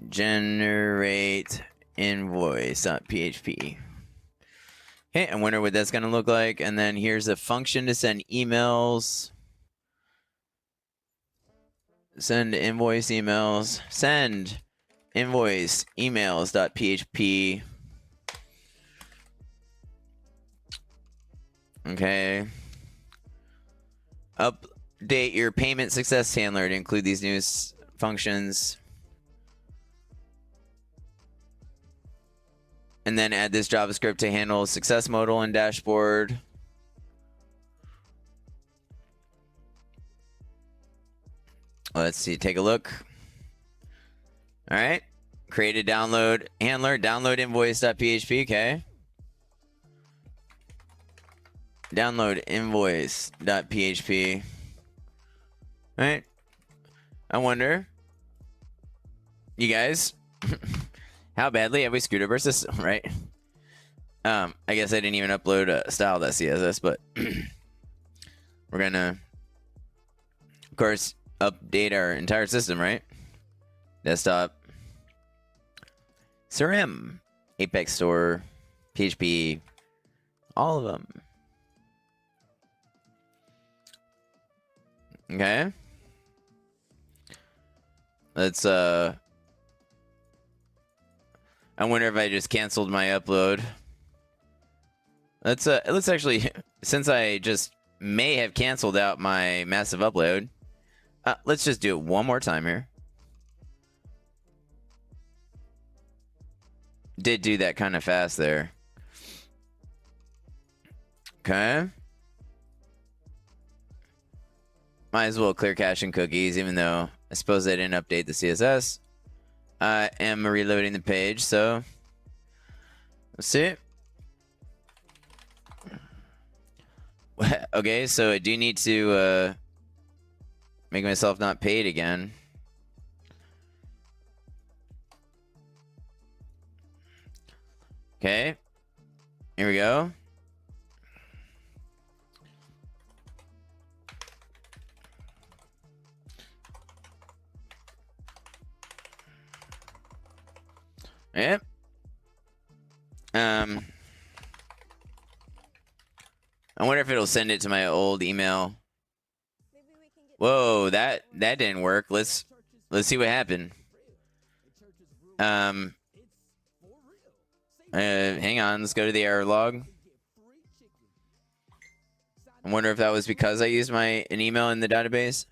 Generate invoice.php. Okay, I wonder what that's going to look like. And then here's a function to send emails. Send invoice emails. Send invoice emails.php. Okay. Update your payment success handler to include these new functions. And then add this JavaScript to handle success modal and dashboard. Let's see, take a look. All right. Create a download handler, download invoice.php, okay. Download invoice.php. All right. I wonder, you guys, how badly have we screwed up our system, right? I guess I didn't even upload style.css, but we're gonna, of course, update our entire system, right? Desktop, CRM, Apex Store, PHP, all of them. Okay. Let's I wonder if I just canceled my upload. Let's actually, since I just may have canceled out my massive upload, let's just do it one more time here. Did do that kind of fast there. Okay. Might as well clear cache and cookies, even though I suppose I didn't update the CSS. I am reloading the page, so let's see. Okay, so I do need to make myself not paid again. Okay, here we go. Yep. I wonder if it'll send it to my old email. Whoa, that didn't work. Let's see what happened. Hang on, let's go to the error log. I wonder if that was because I used an email in the database.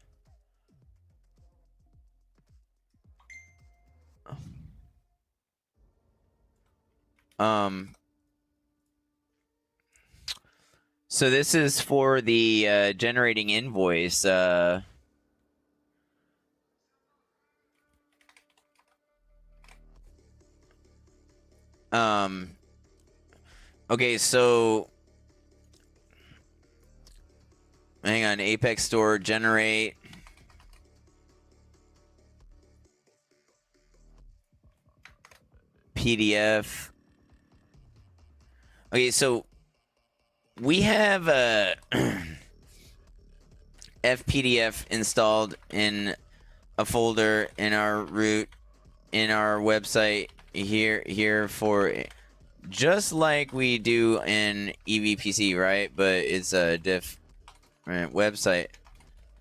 So this is for the generating invoice. Okay, so hang on, Apex Store generate. PDF. Okay, so we have FPDF installed in a folder in our root in our website here for just like we do in EVPC, right? But it's a different website.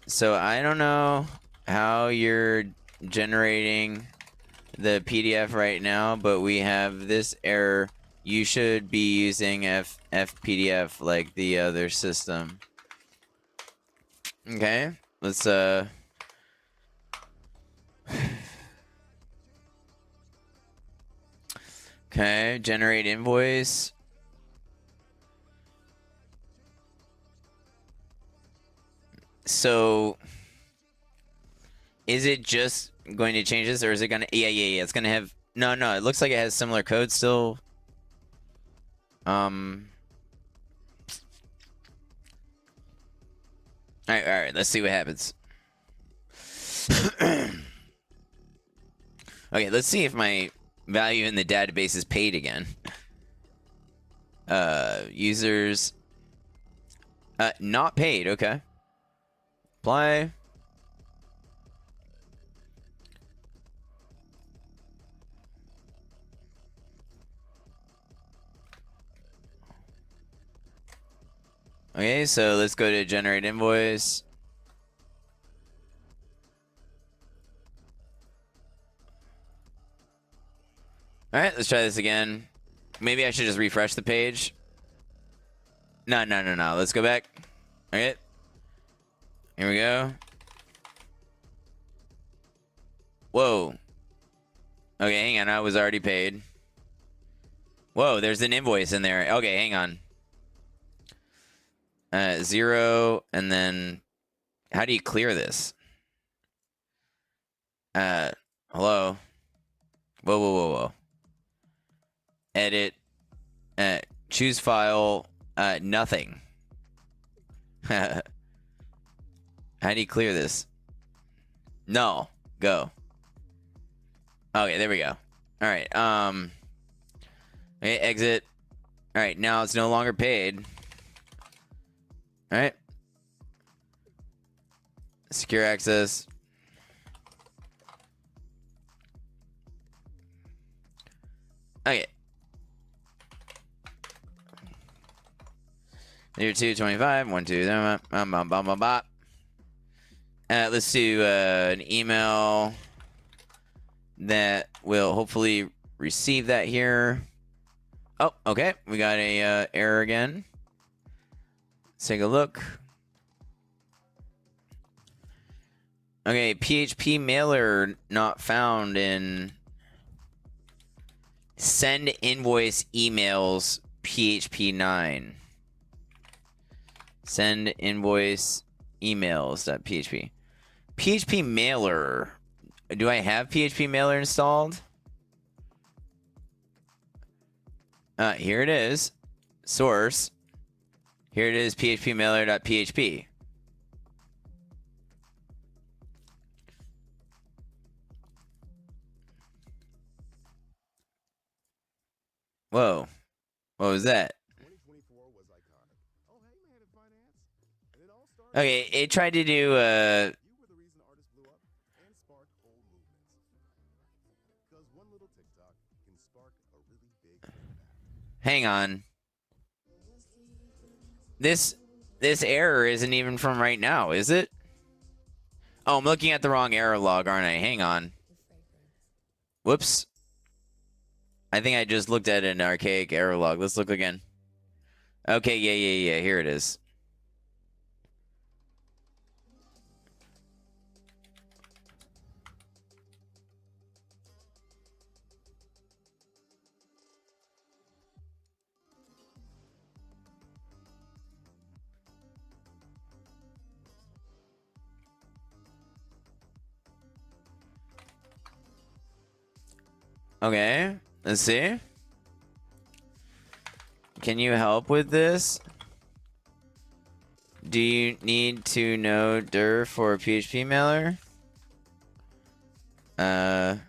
So I don't know how you're generating the PDF right now, but we have this error. You should be using FPDF like the other system. Okay, let's okay, generate invoice. So is it just going to change this, or is it gonna yeah, it's gonna have no, it looks like it has similar code still. All right, let's see what happens. Okay, let's see if my value in the database is paid again. Users not paid. Okay, apply. Okay, so let's go to generate invoice. All right, let's try this again. Maybe I should just refresh the page. No. Let's go back. All right. Here we go. Whoa. Okay, hang on. I was already paid. Whoa, there's an invoice in there. Okay, hang on. 0, and then how do you clear this? Hello. Whoa. Edit. Choose file. Nothing. How do you clear this? No. Go. Okay, there we go. All right. Okay, exit. All right, now it's no longer paid. All right. Secure access. Okay. Year 225, 1, 2, let's do an email that will hopefully receive that here. Oh, okay. We got a error again. Let's take a look. Okay, PHP mailer not found in send invoice emails PHP 9. Send invoice emails.php. PHP mailer. Do I have PHP mailer installed? Here it is. Source. Here it is, PHP mailer.php. Whoa. What was that? 2024 was iconic. Oh, hey, man in finance. And it all started. Okay, it tried to do You were the reason artists blew up and sparked whole movements. Because one little TikTok can spark a really big impact. Hang on. This error isn't even from right now, is it? Oh, I'm looking at the wrong error log, aren't I? Hang on. Whoops. I think I just looked at an archaic error log. Let's look again. Okay, yeah. Here it is. Okay, let's see. Can you help with this? Do you need to know dir for a PHP mailer? No.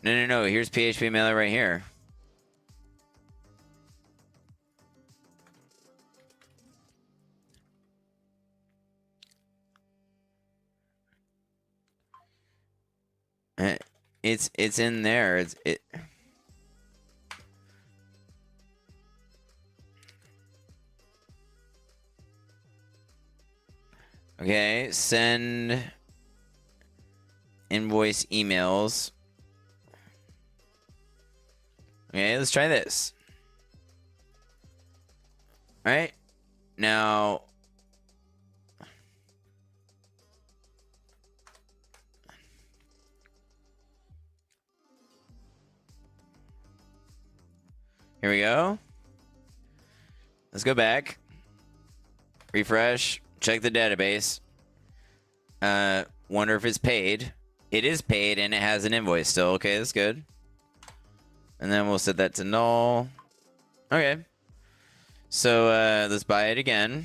Here's PHP mailer right here. It's in there. It. Okay, send invoice emails. Okay, let's try this. All right, now. Here we go. Let's go back. Refresh. Check the database. Wonder if it's paid. It is paid and it has an invoice still. Okay, that's good. And then we'll set that to null. Okay. So let's buy it again.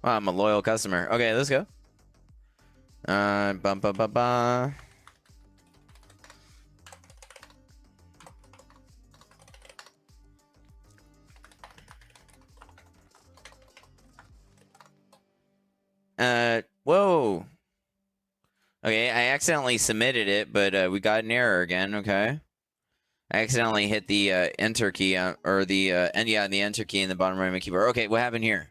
Wow, I'm a loyal customer. Okay, let's go. Whoa. Okay, I accidentally submitted it, but we got an error again. Okay. I accidentally hit the enter key or the the enter key in the bottom right of my keyboard. Okay, what happened here?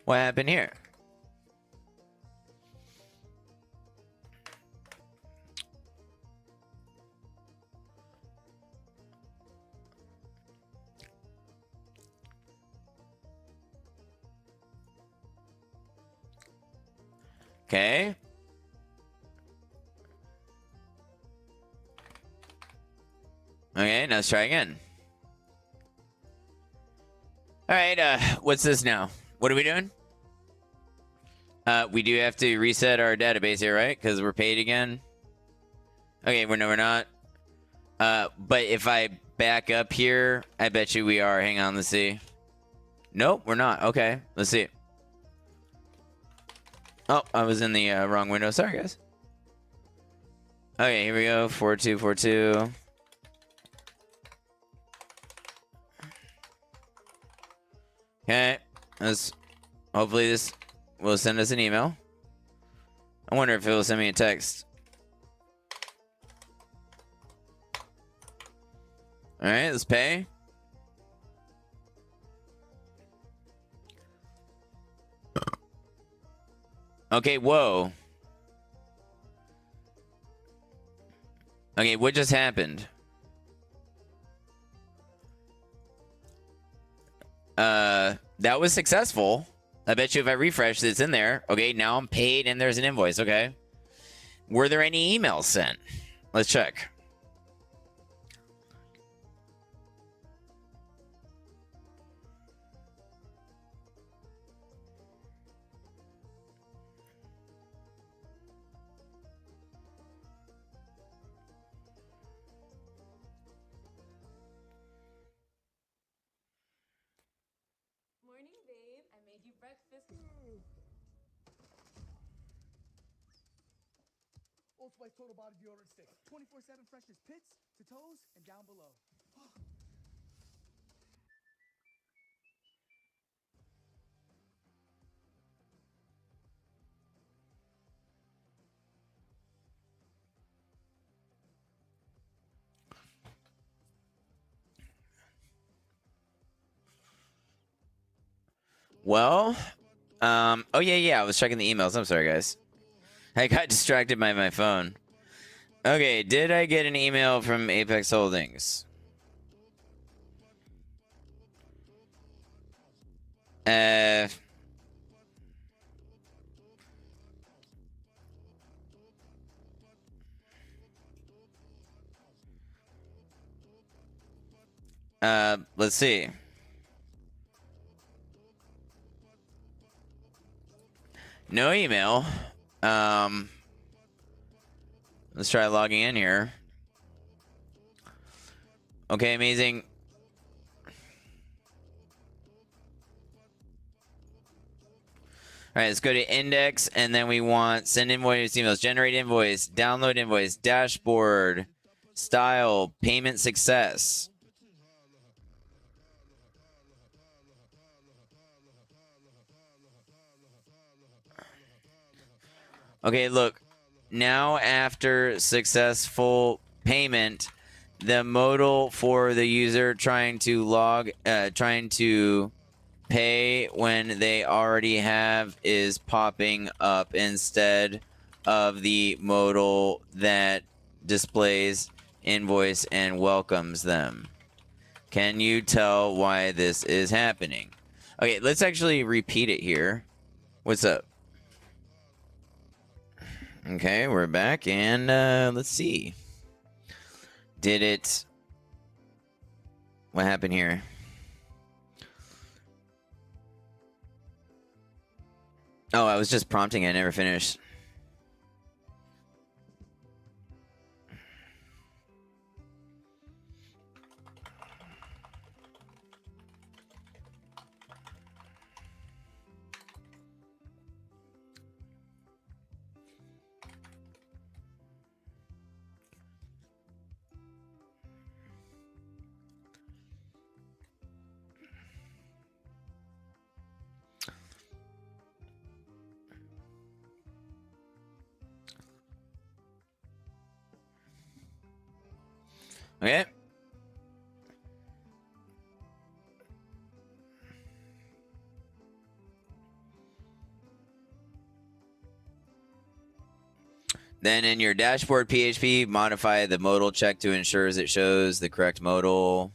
What happened here? Okay. Okay, now let's try again. All right, what's this now? What are we doing? We do have to reset our database here, right? Because we're paid again. Okay, we're not. But if I back up here, I bet you we are. Hang on, let's see. Nope, we're not. Okay, let's see. Oh, I was in the wrong window. Sorry, guys. Okay, here we go. 4242. Okay, let's. Hopefully this will send us an email. I wonder if it will send me a text. All right, let's pay. Okay, whoa. Okay, what just happened? That was successful. I bet you if I refresh, it's in there. Okay, now I'm paid and there's an invoice. Okay. Were there any emails sent? Let's check. Morning, babe. I made you breakfast. Old Spice Total Body Deodorant Stick. 24/7 freshness pits to toes and down below. Well, oh yeah, I was checking the emails. I'm sorry, guys. I got distracted by my phone. Okay, did I get an email from Apex Holdings? Let's see. No email. Let's try logging in here. Okay, amazing. All right, let's go to index, and then we want send invoice emails, generate invoice, download invoice, dashboard, style, payment success. Okay, look. Now after successful payment, the modal for the user trying to pay when they already have is popping up instead of the modal that displays invoice and welcomes them. Can you tell why this is happening? Okay, let's actually repeat it here. What's up? Okay, we're back, and let's see. Did it... What happened here? Oh, I was just prompting. I never finished. Okay. Then in your dashboard PHP, modify the modal check to ensure it shows the correct modal.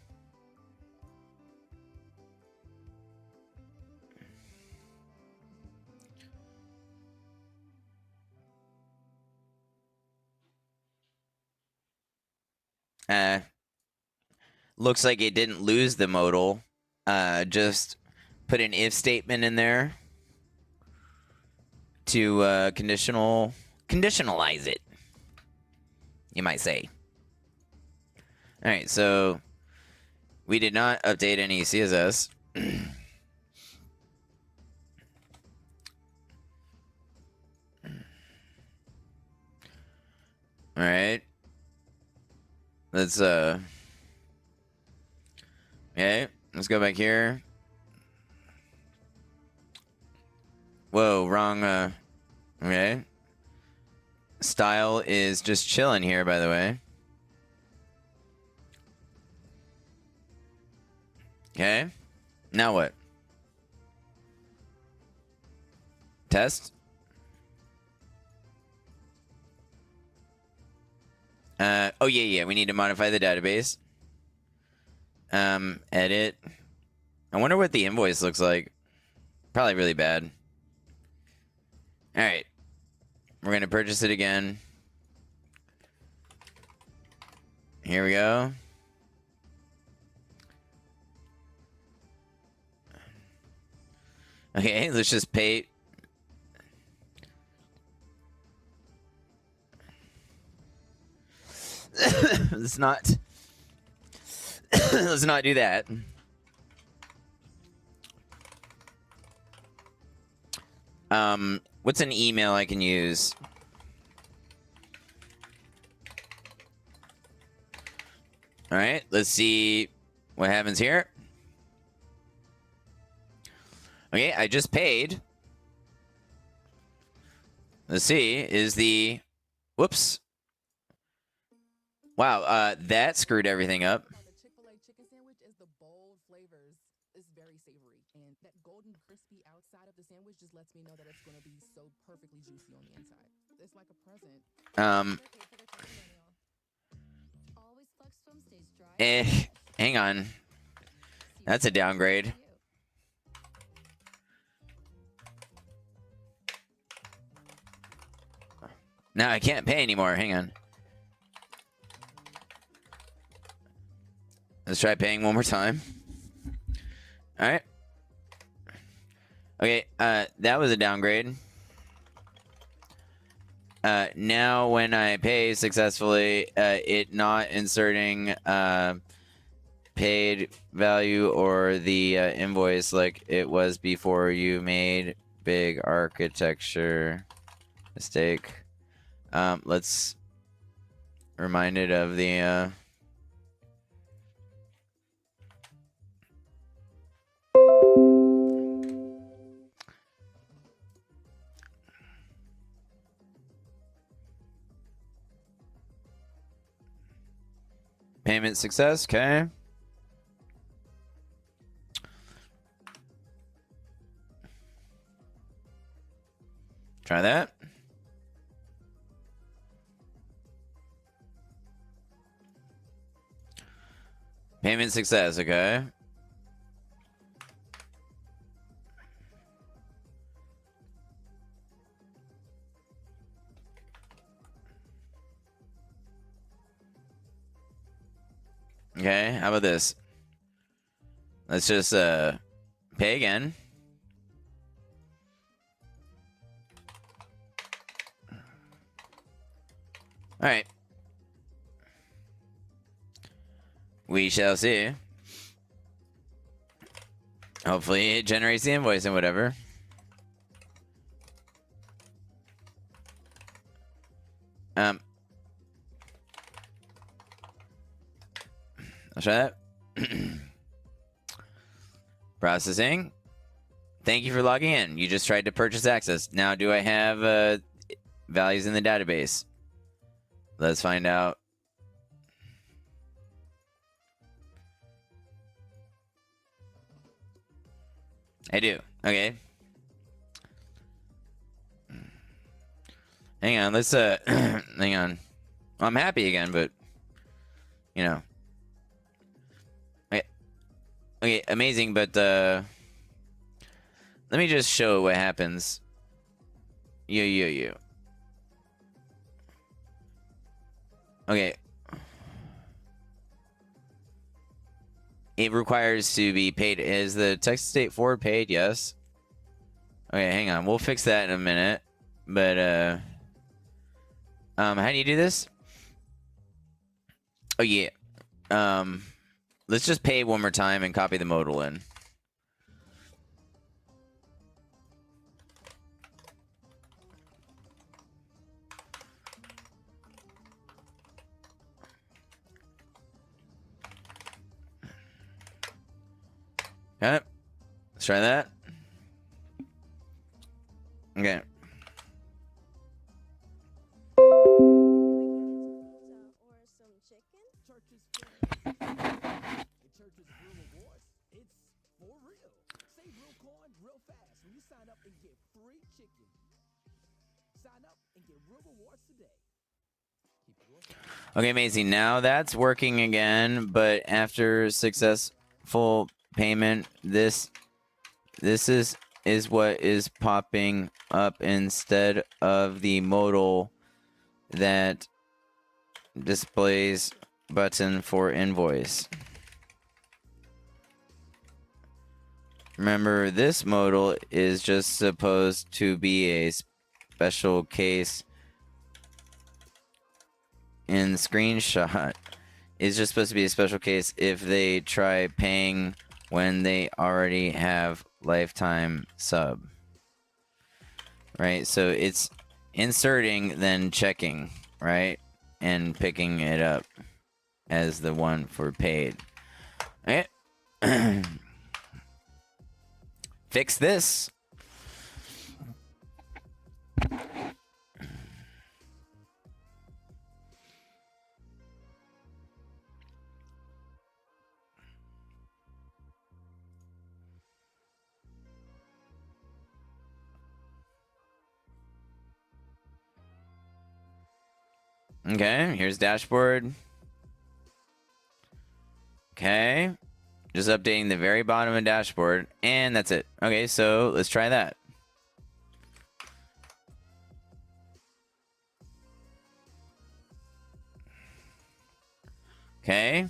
Looks like it didn't lose the modal. Just put an if statement in there to conditionalize it, you might say. All right, so we did not update any CSS. All right. Let's okay, let's go back here. Whoa, wrong okay. Style is just chilling here, by the way. Okay. Now what? Test. Oh yeah, we need to modify the database. Edit. I wonder what the invoice looks like. Probably really bad. All right. We're going to purchase it again. Here we go. Okay, let's just pay. Let's not. Let's not do that. What's an email I can use? All right, let's see what happens here. Okay, I just paid. Let's see, is the... Whoops. Wow, that screwed everything up. About the Chick-fil-A chicken sandwich is the bold flavors. It's very savory, and that golden crispy outside of the sandwich just lets me know that it's going to be so perfectly juicy on the inside. It's like a present. Always Flux Swim stays dry. Hang on. That's a downgrade. Now I can't pay anymore. Hang on. Let's try paying one more time. All right. Okay, that was a downgrade. Now when I pay successfully, it not inserting paid value or the invoice like it was before. You made big architecture mistake. Let's remind it of the payment success. Okay. Try that. Payment success. Okay. Okay, how about this? Let's just pay again. All right. We shall see. Hopefully it generates the invoice and whatever. I'll try that. Processing. Thank you for logging in. You just tried to purchase access. Now, do I have values in the database? Let's find out. I do. Okay. Hang on. Let's hang on. I'm happy again, but you know. Okay, amazing, but let me just show what happens. You. Okay. It requires to be paid. Is the text state forward paid? Yes. Okay, hang on. We'll fix that in a minute. But how do you do this? Oh yeah. Let's just pay one more time and copy the modal in. Okay. Let's try that. Okay. Or some chicken? Church's the church's real rewards. It's for real. Save real coin real fast when you sign up and get free chicken. Sign up and get real rewards today. Okay, amazing. Now that's working again, but after successful payment, this is what is popping up instead of the modal that displays button for invoice. Remember, this modal is just supposed to be a special case in screenshot. It's just supposed to be a special case if they try paying when they already have lifetime sub. Right? So it's inserting, then checking, right? And picking it up as the one for paid. Okay. Fix this. Okay, here's dashboard. Okay. Just updating the very bottom of dashboard, and that's it. Okay, so let's try that. Okay.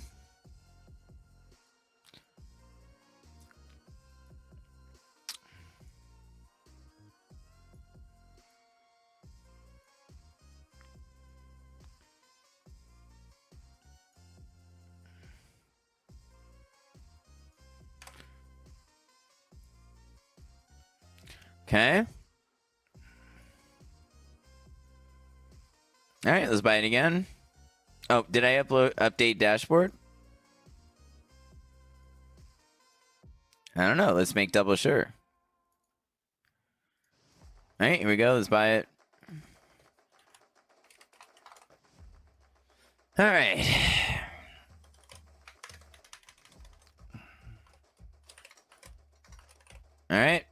Okay. All right, let's buy it again. Oh, did I update dashboard? I don't know. Let's make double sure. All right, here we go. Let's buy it. All right. All right.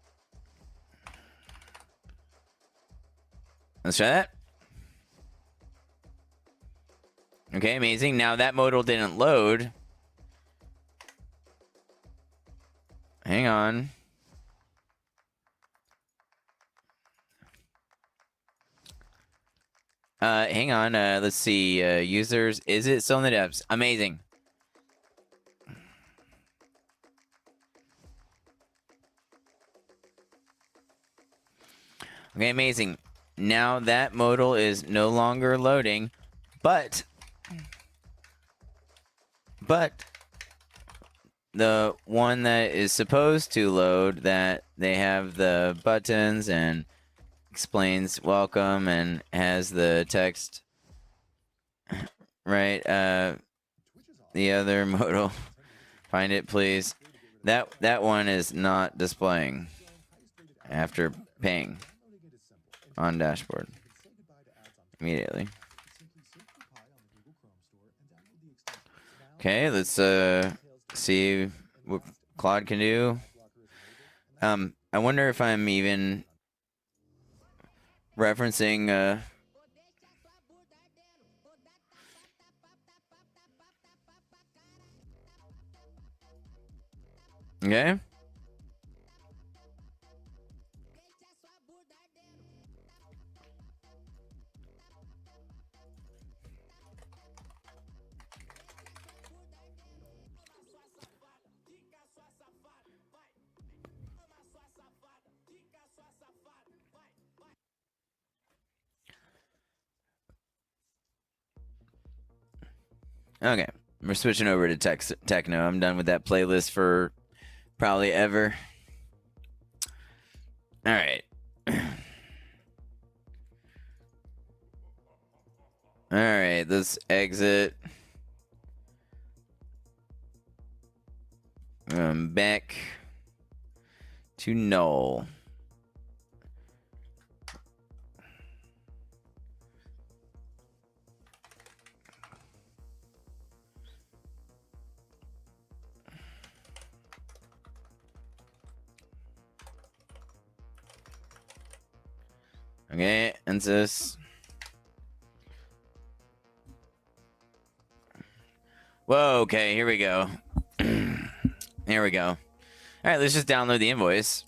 Let's try that. Okay, amazing. Now that modal didn't load. Hang on. Hang on. Let's see. Users. Is it still in the depths? Amazing. Okay, amazing. Now that modal is no longer loading, but the one that is supposed to load, that they have the buttons and explains welcome and has the text, right? The other modal, find it please. That one is not displaying after paying on dashboard immediately. Okay, let's see what Claude can do. I wonder if I'm even referencing okay. Okay, we're switching over to techno. I'm done with that playlist for probably ever. All right. All right, let's exit. Back to null. Okay, and this. Whoa, okay, here we go. Here we go. All right, let's just download the invoice.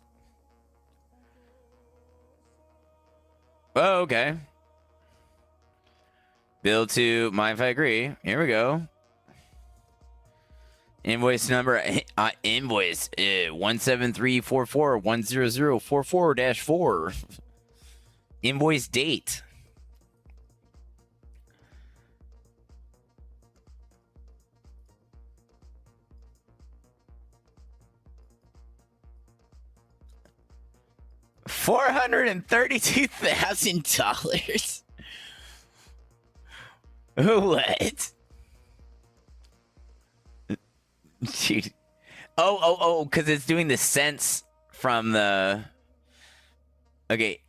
Whoa, okay. Bill to mind if I agree. Here we go. Invoice number, invoice 17344-10044-4. Invoice date. $432,000. What? Dude. Oh, because it's doing the sense from the. Okay.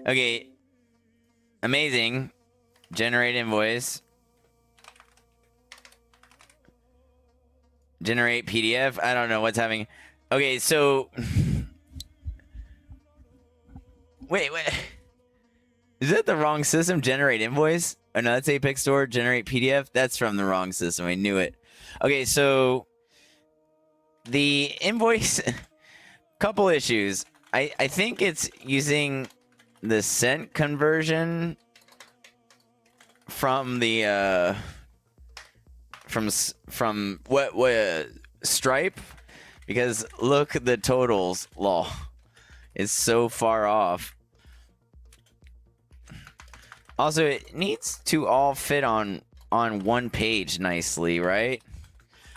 Okay. Amazing. Generate invoice. Generate PDF. I don't know what's happening. Okay, so. Wait. Is that the wrong system? Generate invoice? Oh, no, that's Apex Store. Generate PDF. That's from the wrong system. I knew it. Okay, so the invoice, couple issues. I think it's using the cent conversion from the from what Stripe, because look, the totals law is so far off. Also, it needs to all fit on one page nicely, right?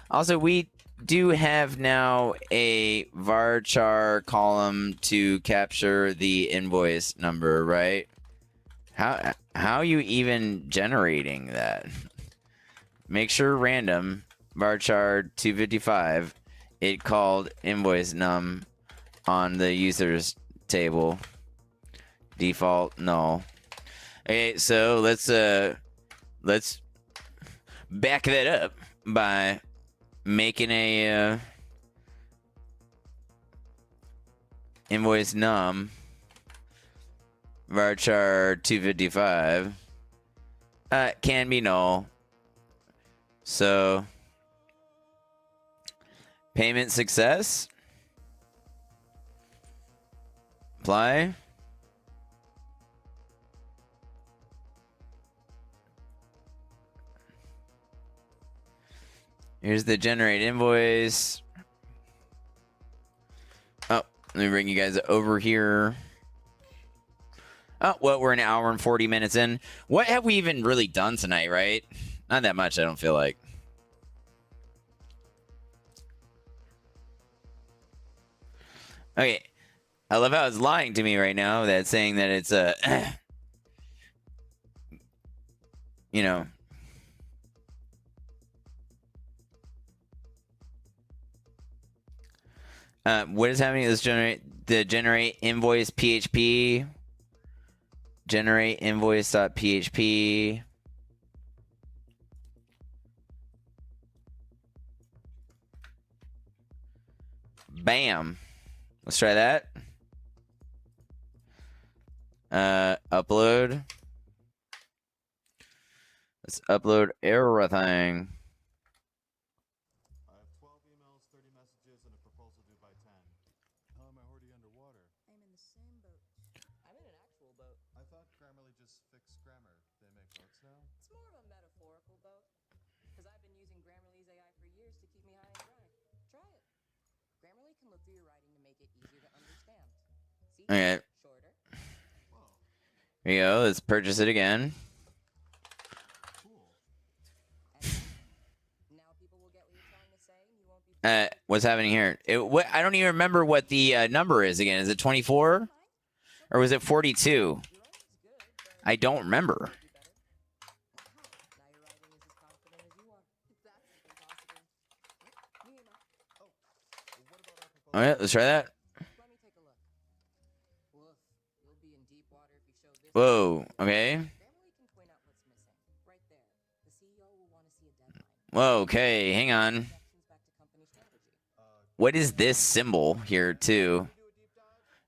Also, we do have now a varchar column to capture the invoice number, right? How are you even generating that? Make sure random varchar 255 it called invoice num on the users table. Default null. Okay, so let's back that up by making a invoice num varchar 255 can be null. So payment success. Apply. Here's the generate invoice. Oh, let me bring you guys over here. Oh, well, we're an hour and 40 minutes in. What have we even really done tonight, right? Not that much, I don't feel like. Okay. I love how it's lying to me right now. That's saying that it's a... you know... what is happening? Let's generate invoice PHP. Generate invoice.php. Bam. Let's try that. Upload. Let's upload everything. I have 12 emails, 30 messages, and a proposal due by 10. How am I already underwater? I'm in the same boat. I'm in an actual boat. I thought Grammarly just fixed grammar. They make boats now? It's more of a metaphorical boat. Because I've been using Grammarly's AI for years to keep me high and dry. Try it. Grammarly can look through your writing to make it easier to understand. See? Okay. Shorter. Whoa, Here you go. Let's purchase it again. cool. And now people will get what you're trying to say, and you won't be. What's happening here? I don't even remember what the number is again. Is it 24? Or was it 42? You're always good, but I don't remember. be better. Now your writing is as confident as you are. That's impossible. You need my. Well, what about our proposal? All right, let's try that. Let me take a look. Woof. You'll be in deep water if you show this. Whoa, okay. Grammarly can point out what's missing. Right there. The CEO will want to see a deadline. Whoa, okay, hang on. Objections back to company strategy. What is this symbol here, too?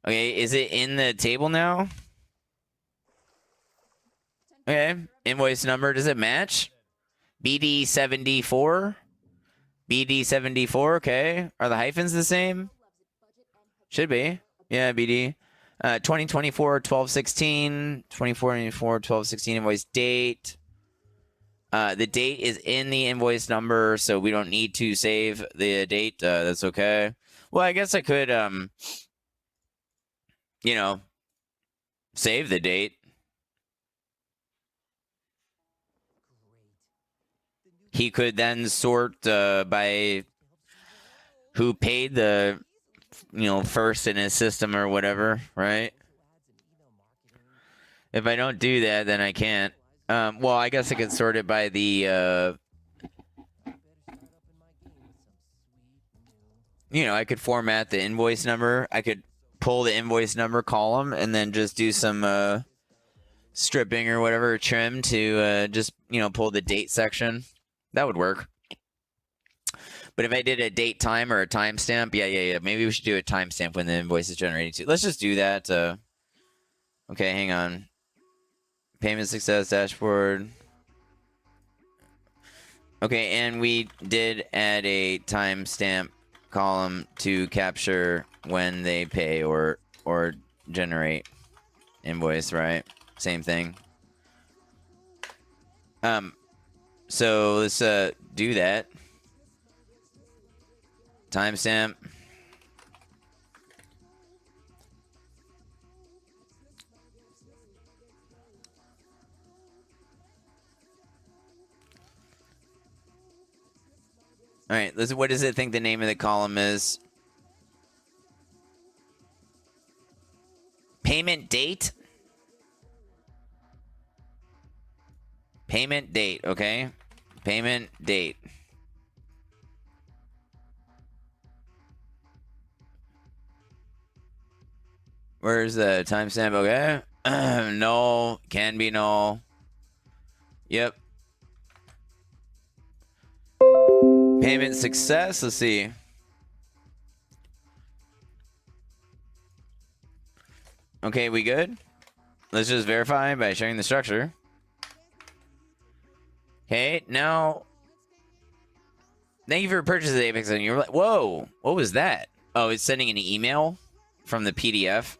Okay, is it in the table now? Okay, invoice number, does it match? BD74? BD74, okay. Are the hyphens the same? Should be. Yeah, BD. 2024 12/16, 24 12/16 invoice date. The date is in the invoice number, so we don't need to save the date. That's okay. Well, I guess I could, you know, save the date. He could then sort by who paid the, first in his system or whatever, right? If I don't do that, then I can't. Well, I guess I could sort it by the you know, I could format the invoice number. I could pull the invoice number column and then just do some stripping or whatever, trim to just, you know, pull the date section. That would work. But if I did a date time or a timestamp, yeah. Maybe we should do a timestamp when the invoice is generated too. Let's just do that. Okay, hang on. Payment success dashboard. Okay, and we did add a timestamp column to capture when they pay or generate invoice, right? Same thing. So let's do that. Timestamp. All right, let's. What does it think the name of the column is? Payment date. Payment date. Okay. Payment date. Where's the timestamp? Okay. No. Can be no. Yep. Payment success. Let's see. Okay, we good? Let's just verify by sharing the structure. Okay, now. Thank you for purchasing the Apex. And you're like, whoa, what was that? Oh, it's sending an email from the PDF.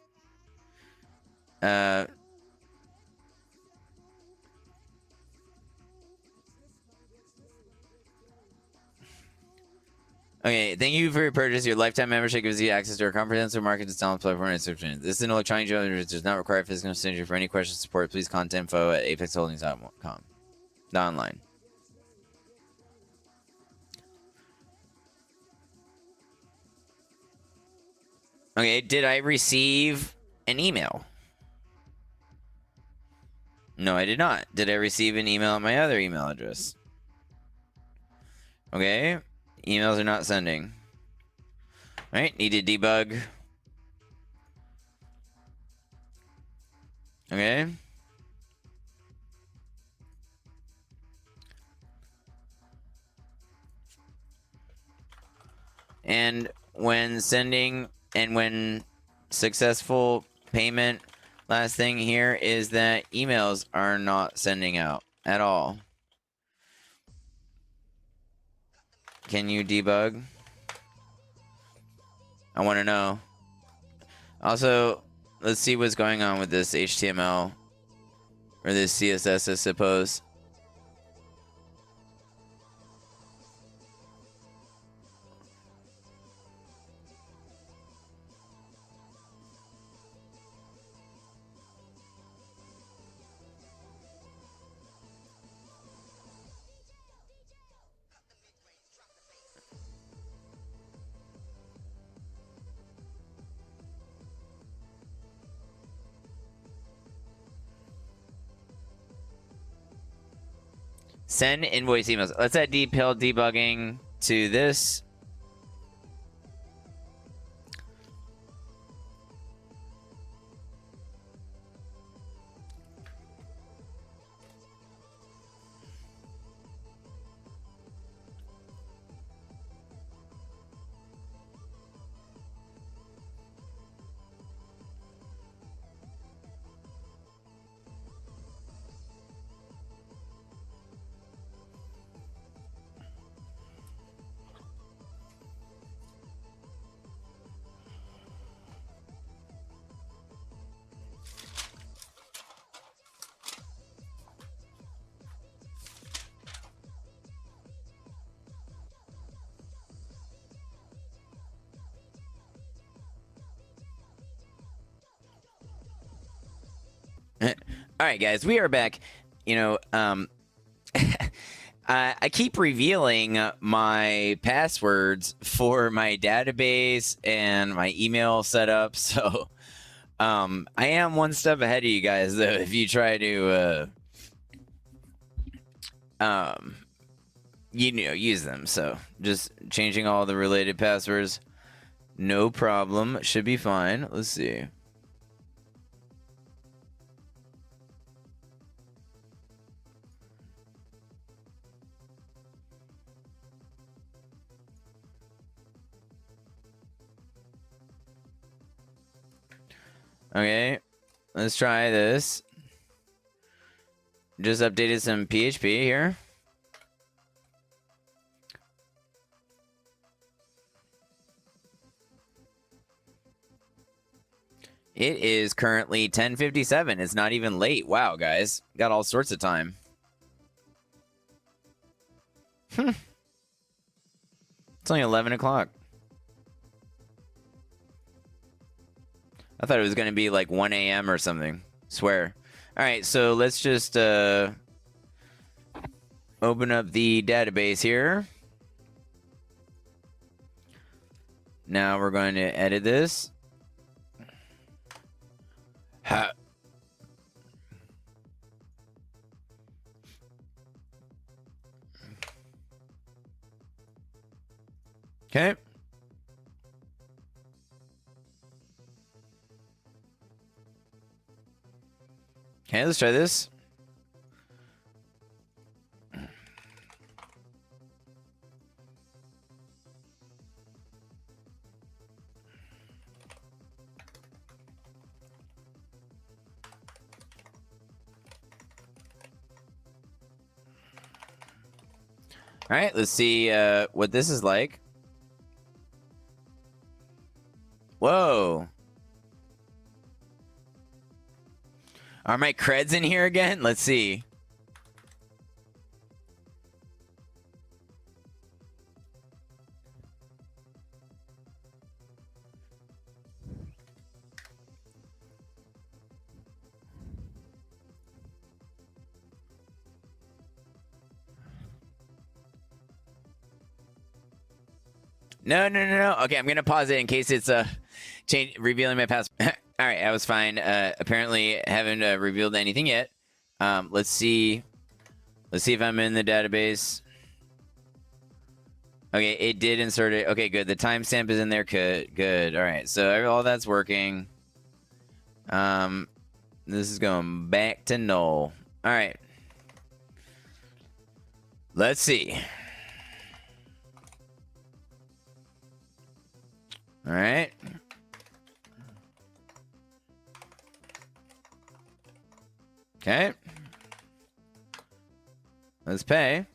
Okay, thank you for your purchase. Your lifetime membership gives you access to our comprehensive market and talent platform and subscription. This is an electronic job which does not require physical signature. For any questions or support, please contact info@apexholdings.com. Online. Okay, did I receive an email? No, I did not. Did I receive an email at my other email address? Okay, emails are not sending. All right, need to debug. Okay. And when sending and when successful payment, last thing here is that emails are not sending out at all. Can you debug? I want to know. Also, let's see what's going on with this HTML or this CSS, I suppose. Send invoice emails. Let's add detailed debugging to this. All right, guys, we are back. You know, I keep revealing my passwords for my database and my email setup, so I am one step ahead of you guys, though. If you try to you know, use them. So just changing all the related passwords, no problem, should be fine. Let's see. Okay, let's try this. Just updated some PHP here. It is currently 10:57. It's not even late. Wow, guys. Got all sorts of time. It's only 11 o'clock. I thought it was going to be like 1 a.m. or something. Swear. All right, so let's just open up the database here. Now we're going to edit this. Okay. Okay, let's try this. All right, let's see what this is like. Whoa. Are my creds in here again? Let's see. No. Okay, I'm gonna pause it in case it's revealing my password. All right, I was fine. Apparently, haven't revealed anything yet. Let's see. Let's see if I'm in the database. Okay, it did insert it. Okay, good. The timestamp is in there. Good. All right, so all that's working. This is going back to null. All right. Let's see. All right. Okay. Let's pay.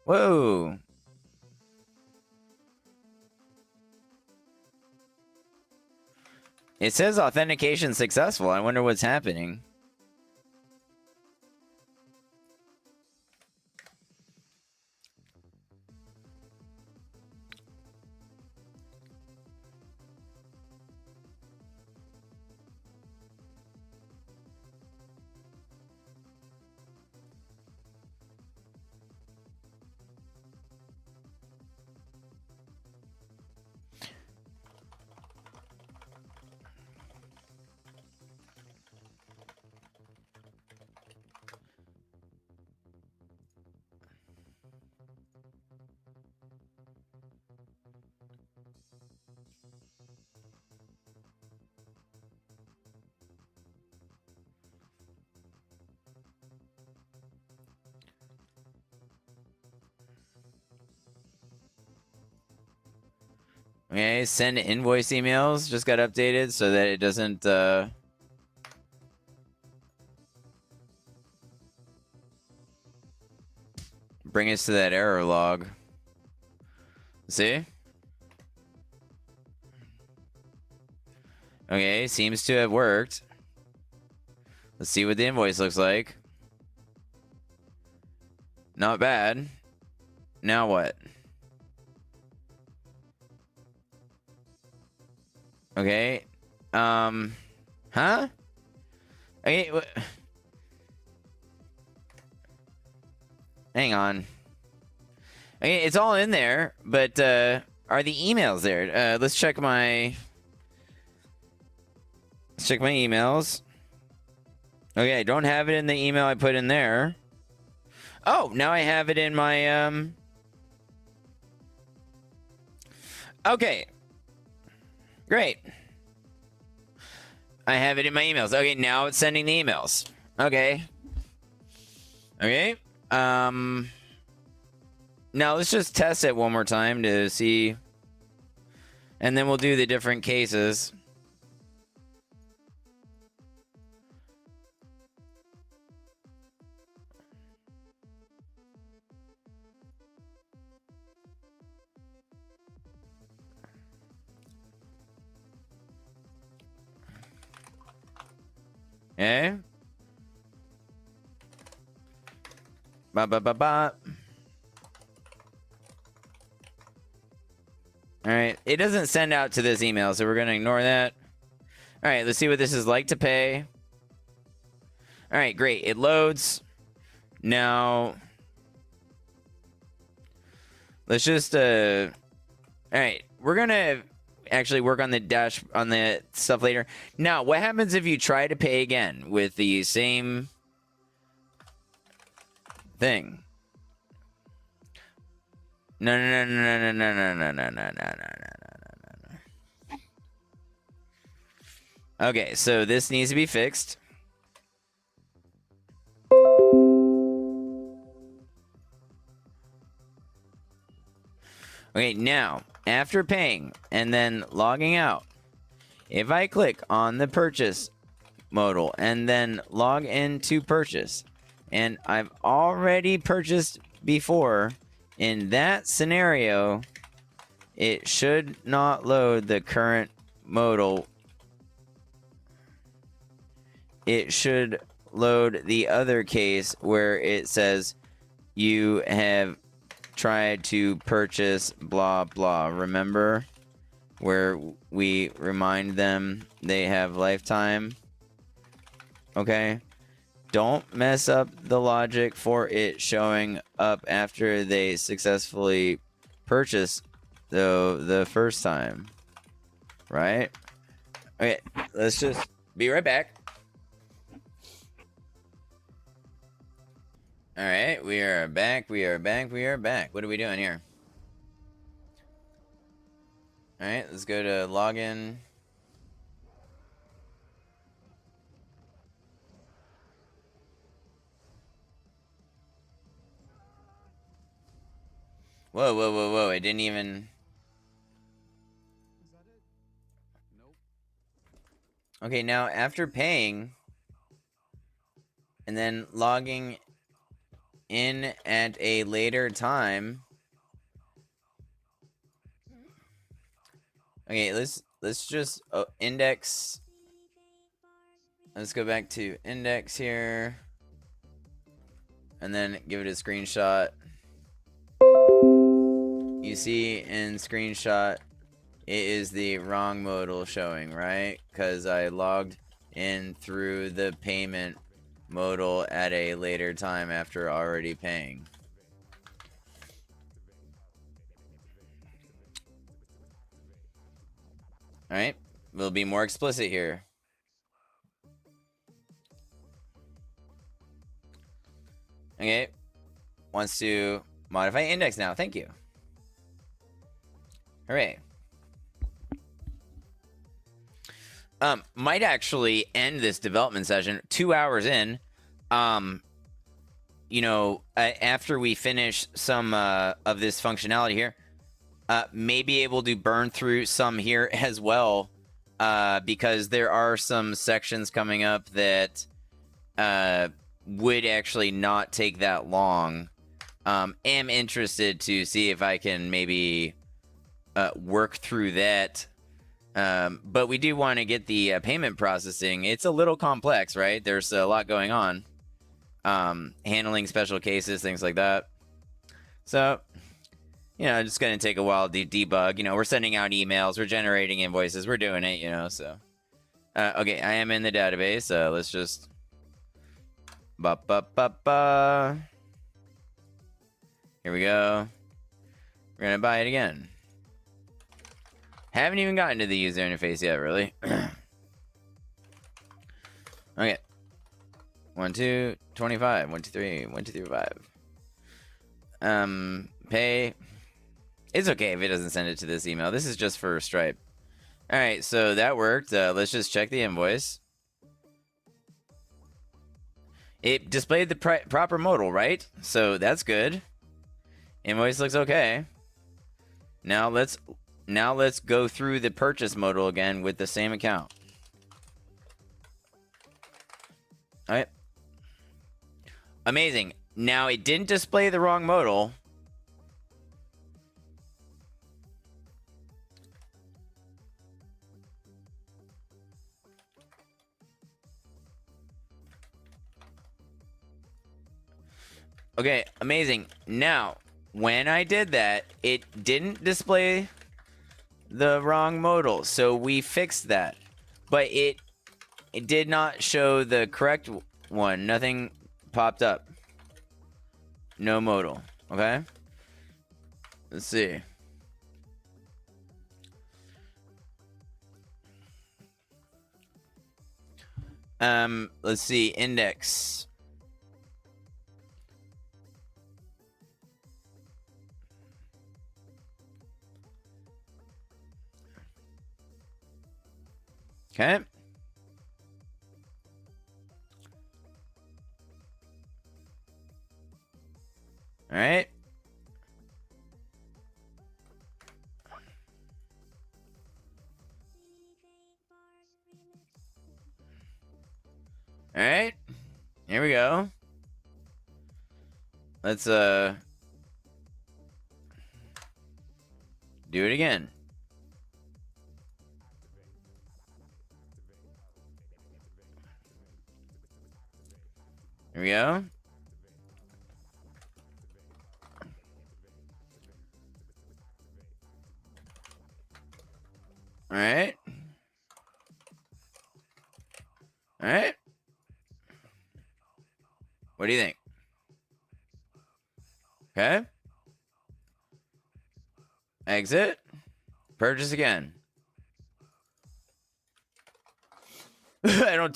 Whoa. It says authentication successful. I wonder what's happening. Okay, send invoice emails just got updated so that it doesn't bring us to that error log. See? Okay, seems to have worked. Let's see what the invoice looks like. Not bad. Now what? Okay. Huh? Okay, hang on. Okay, it's all in there, but are the emails there? Let's check my emails. Okay, I don't have it in the email I put in there. Oh, now I have it in my Okay. Great. I have it in my emails. Okay, now it's sending the emails. Okay. Okay. Now let's just test it one more time to see. And then we'll do the different cases. Okay. Ba. All right. It doesn't send out to this email, so we're going to ignore that. All right. Let's see what this is like to pay. All right. Great. It loads. Now, let's just, all right. We're going to actually work on the stuff later. Now, what happens if you try to pay again with the same thing? No. Okay, so this needs to be fixed. Okay, now, after paying and then logging out, if I click on the purchase modal and then log into purchase, and I've already purchased before, in that scenario, it should not load the current modal. It should load the other case where it says you have tried to purchase blah blah. Remember where we remind them they have lifetime? Okay. Don't mess up the logic for it showing up after they successfully purchased the first time. Right? Okay, let's just be right back. All right, we are back. We are back. What are we doing here? All right, let's go to login. Whoa. I didn't even... Is that it? Nope. Okay, now after paying and then logging in at a later time. Okay, let's just index. Let's go back to index here. And then give it a screenshot. You see in screenshot, it is the wrong modal showing, right? Because I logged in through the payment modal at a later time after already paying. Alright, we'll be more explicit here. Okay, wants to modify index now. Thank you. Hooray. Might actually end this development session 2 hours in. You know, after we finish some of this functionality here, may be able to burn through some here as well, because there are some sections coming up that would actually not take that long. Am interested to see if I can maybe work through that. But we do want to get the payment processing. It's a little complex, right? There's a lot going on. Handling special cases, things like that. So, you know, it's going to take a while to debug. You know, we're sending out emails, we're generating invoices, we're doing it, you know, so. Okay, I am in the database. Let's just... Here we go. We're going to buy it again. Haven't even gotten to the user interface yet, really. Okay. 1, 2, 25. 1, 2, 3. 1, 2, 3, 5. Pay. It's okay if it doesn't send it to this email. This is just for Stripe. All right, so that worked. Let's just check the invoice. It displayed the proper modal, right? So that's good. Invoice looks okay. Now let's go through the purchase modal again with the same account. All right. Amazing. Now it didn't display the wrong modal. Okay, amazing. Now, when I did that, it didn't display the wrong modal, so we fixed that. But it did not show the correct one. Nothing popped up. No modal. Okay? Let's see. Let's see. Index. Okay. All right. All right. Here we go. Let's do it again. Here we go. All right. All right. What do you think? Okay. Exit. Purchase again. I don't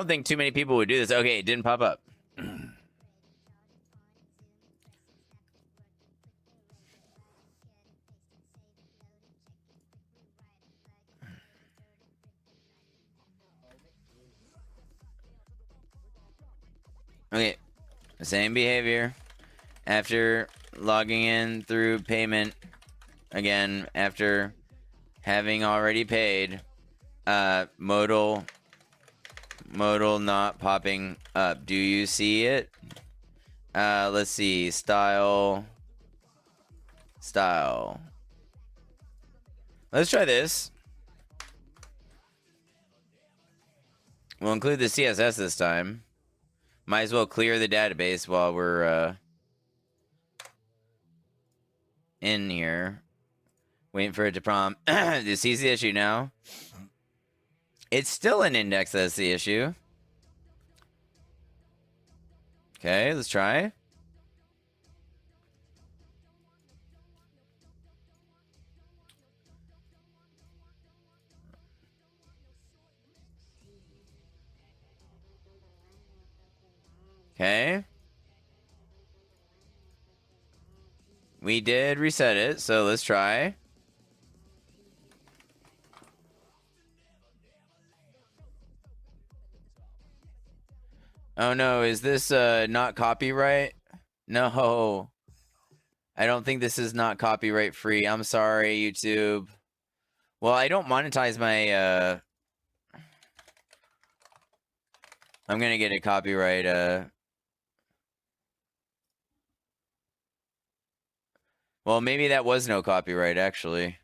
think too many people would do this. Okay, it didn't pop up. Okay, same behavior. After logging in through payment, again, after having already paid, modal not popping up. Do you see it? Let's see, style. Let's try this. We'll include the CSS this time. Might as well clear the database while we're in here. Waiting for it to prompt. Do you see the issue now? It's still an index that's the issue. Okay, let's try. Okay. We did reset it, so let's try. Oh no, is this not copyright? No. I don't think this is not copyright free. I'm sorry, YouTube. Well, I don't monetize my I'm gonna get a copyright well, maybe that was no copyright actually.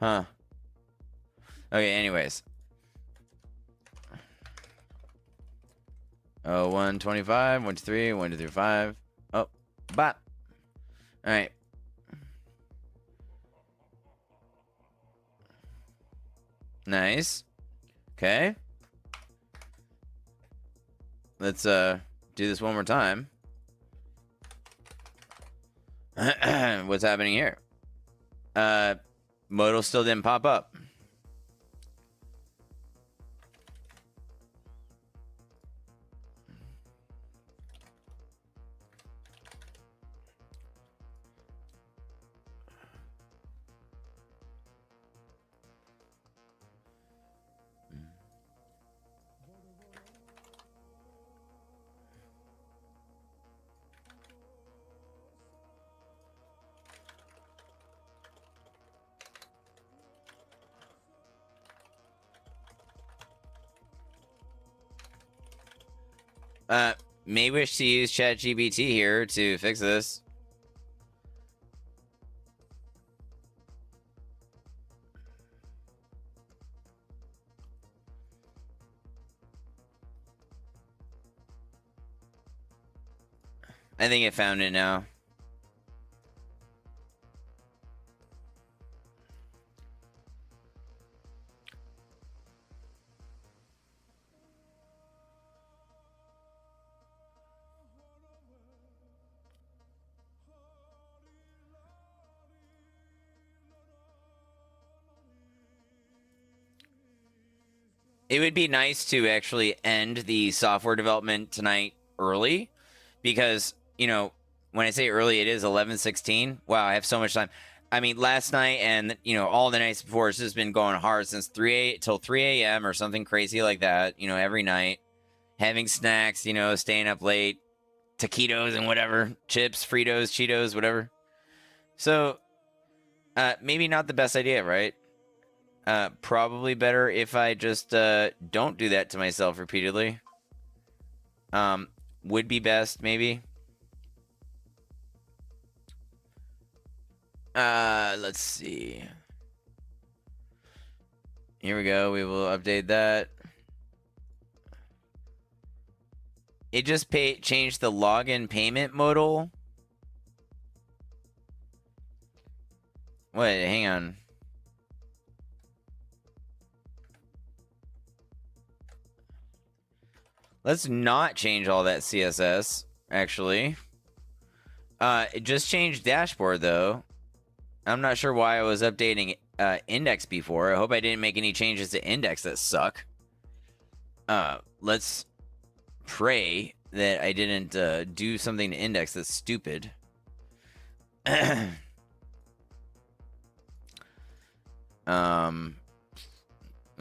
Huh. Okay, anyways. Oh, 125, 1, 2, 3, 1, 2, 3, 5. Oh, bop. All right. Nice. Okay. Let's do this one more time. What's happening here? Modal still didn't pop up. May wish to use ChatGPT here to fix this. I think it found it now. It would be nice to actually end the software development tonight early, because, you know, when I say early, it is 11:16. Wow, I have so much time. I mean, last night and, you know, all the nights before, it's just been going hard since 3 till 3 a.m. or something crazy like that, you know, every night. Having snacks, you know, staying up late, taquitos and whatever, chips, Fritos, Cheetos, whatever. So, maybe not the best idea, right? Probably better if I just don't do that to myself repeatedly. Would be best, maybe. Let's see. Here we go. We will update that. It just changed the login payment modal. Wait, hang on. Let's not change all that CSS, actually. It just changed dashboard, though. I'm not sure why I was updating index before. I hope I didn't make any changes to index that suck. Let's pray that I didn't do something to index that's stupid. Let's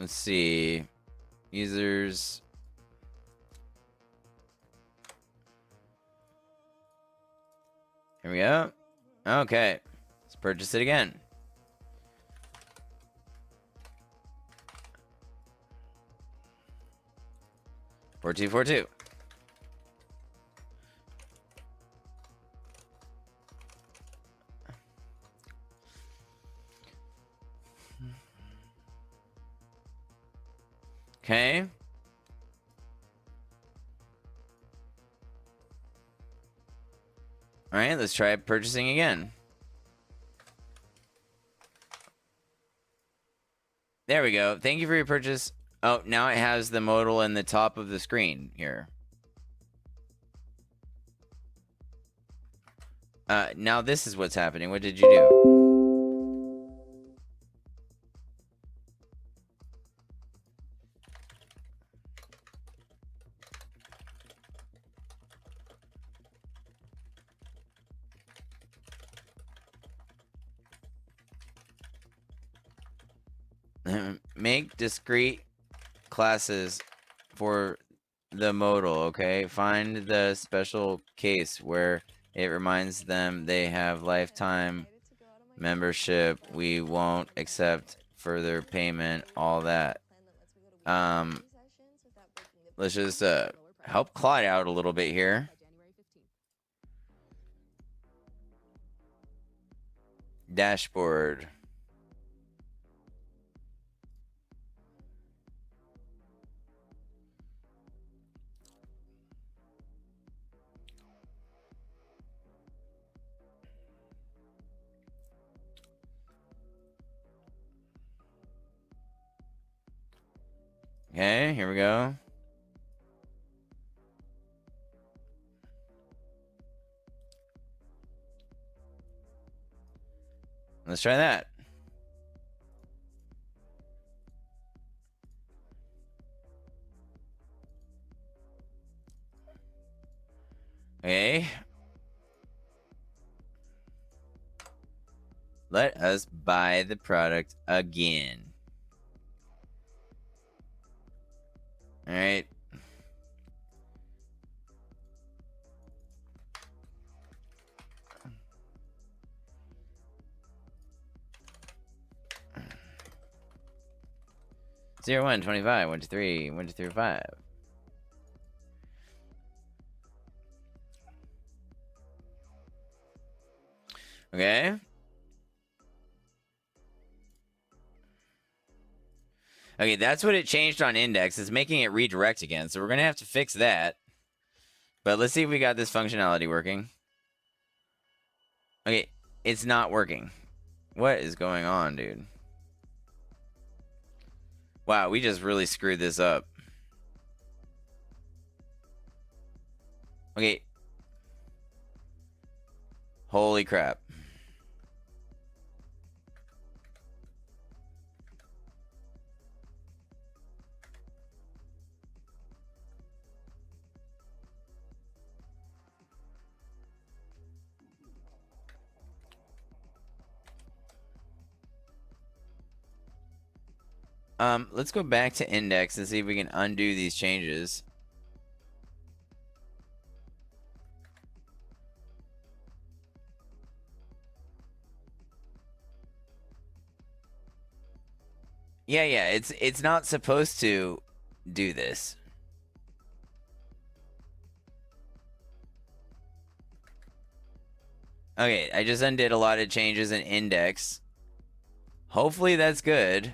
see. Users. Here we go. Okay. Let's purchase it again. $4242. Okay. All right, let's try purchasing again. There we go. Thank you for your purchase. Oh, now it has the modal in the top of the screen here. Now this is what's happening. What did you do? Make discrete classes for the modal, okay? Find the special case where it reminds them they have lifetime membership. We won't accept further payment, all that. Let's just help Claude out a little bit here. Dashboard. Okay, here we go. Let's try that. Okay. Let us buy the product again. All right. Zero 1 25 1 2 3 1 2 3 5. Okay. Okay, that's what it changed on index. It's making it redirect again. So we're going to have to fix that. But let's see if we got this functionality working. Okay, it's not working. What is going on, dude? Wow, we just really screwed this up. Okay. Holy crap. Let's go back to index and see if we can undo these changes. Yeah, it's not supposed to do this. Okay, I just undid a lot of changes in index. Hopefully that's good.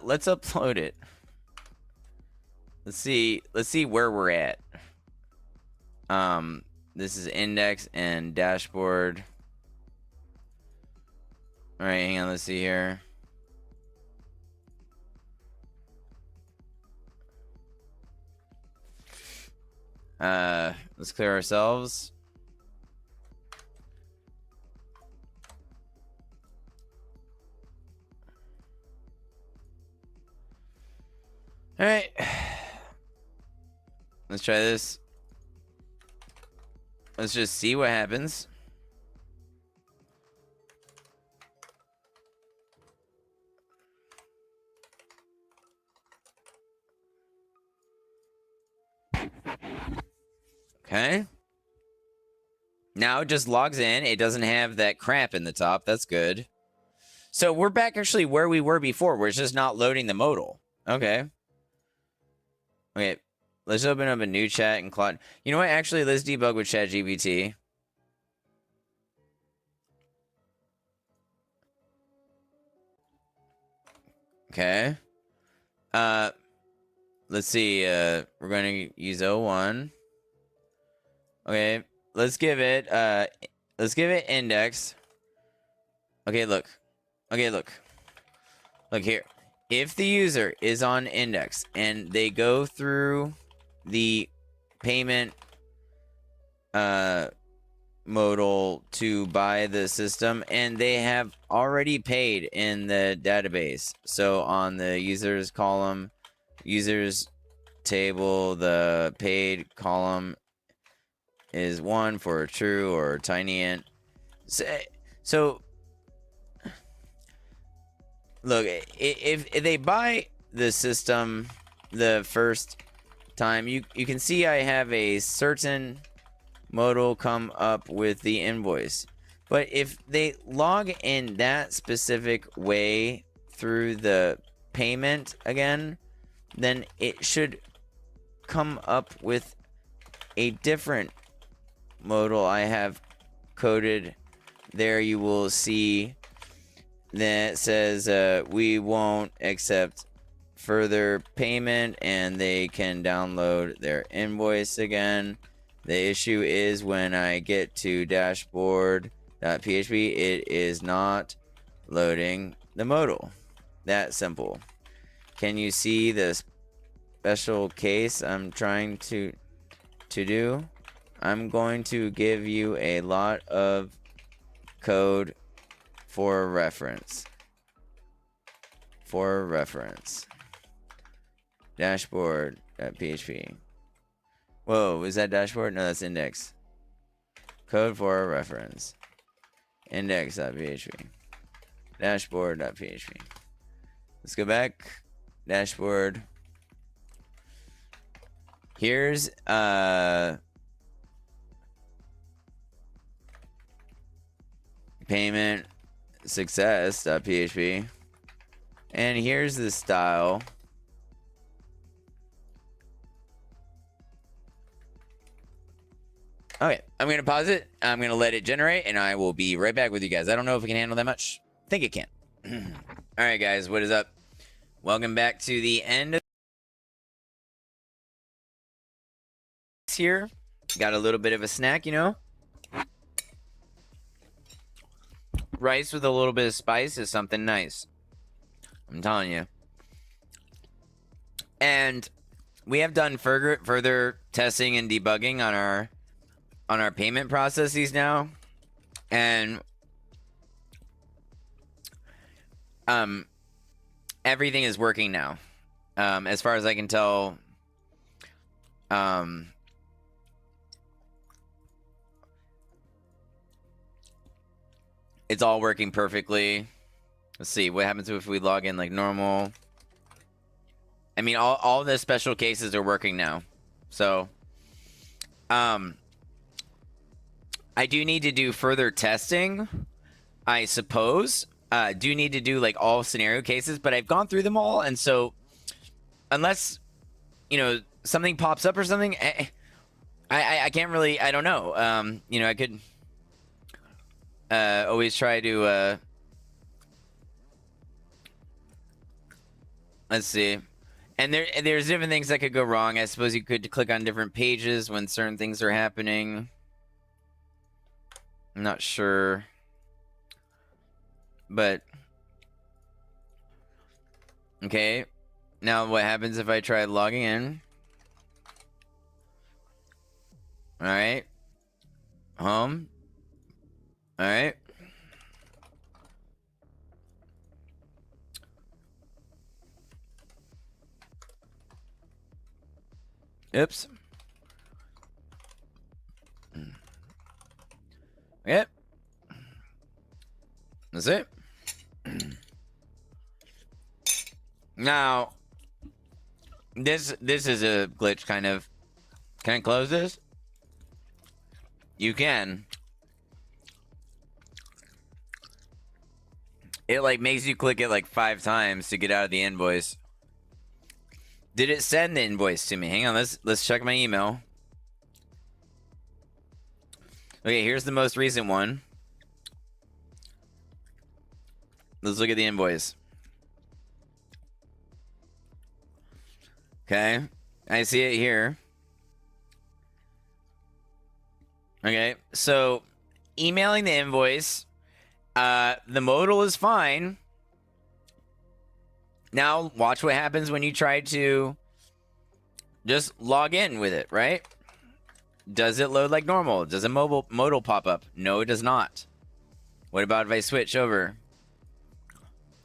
Let's upload it. Let's see where we're at. This is index and dashboard. All right, hang on, let's see here. Let's clear ourselves. All right. Let's try this. Let's just see what happens. Okay. Now it just logs in. It doesn't have that crap in the top. That's good. So we're back actually where we were before. We're just not loading the modal. Okay. Okay. Let's open up a new chat and Claude. You know what? Actually, let's debug with ChatGPT. Okay. Let's see. We're going to use 01. Okay. Let's give it index. Okay, look. Okay, look. Look here. If the user is on index and they go through the payment modal to buy the system and they have already paid in the database, so on the users column, users table, the paid column is 1 for true or tiny int. So look, if they buy the system the first time, you can see I have a certain modal come up with the invoice. But if they log in that specific way through the payment again, then it should come up with a different modal. I have coded there. You will see that says we won't accept further payment, and they can download their invoice again. The issue is when I get to dashboard.php, it is not loading the modal. That simple. Can you see the special case I'm trying to do? I'm going to give you a lot of code for reference. For reference. Dashboard.php. Whoa, is that dashboard? No, that's index. Code for reference. Index.php. Dashboard.php. Let's go back. Dashboard. Here's payment success.php. And here's the style. Okay, I'm gonna pause it. I'm gonna let it generate, and I will be right back with you guys. I don't know if it can handle that much. I think it can. All right, guys, what is up? Welcome back to the end of here. Got a little bit of a snack, you know. Rice with a little bit of spice is something nice. I'm telling you. And we have done further testing and debugging on our payment processes now, and everything is working now. As far as I can tell, it's all working perfectly. Let's see what happens if we log in like normal. I mean, all the special cases are working now. So, I do need to do further testing, I suppose. Do need to do like all scenario cases, but I've gone through them all, and so unless, you know, something pops up or something, I can't really, I don't know. You know, I could always try to let's see. And there's different things that could go wrong. I suppose you could click on different pages when certain things are happening. I'm not sure. But okay. Now what happens if I try logging in? Alright. Home. Alright. Oops. Yep. That's it. Now, this is a glitch, kind of. Can I close this? You can. It like makes you click it like 5 times to get out of the invoice. Did it send the invoice to me? Hang on, let's check my email. Okay, here's the most recent one. Let's look at the invoice. Okay, I see it here. Okay, so emailing the invoice, the modal is fine. Now watch what happens when you try to just log in with it, right? Does it load like normal? Does a modal pop up? No, it does not. What about if I switch over?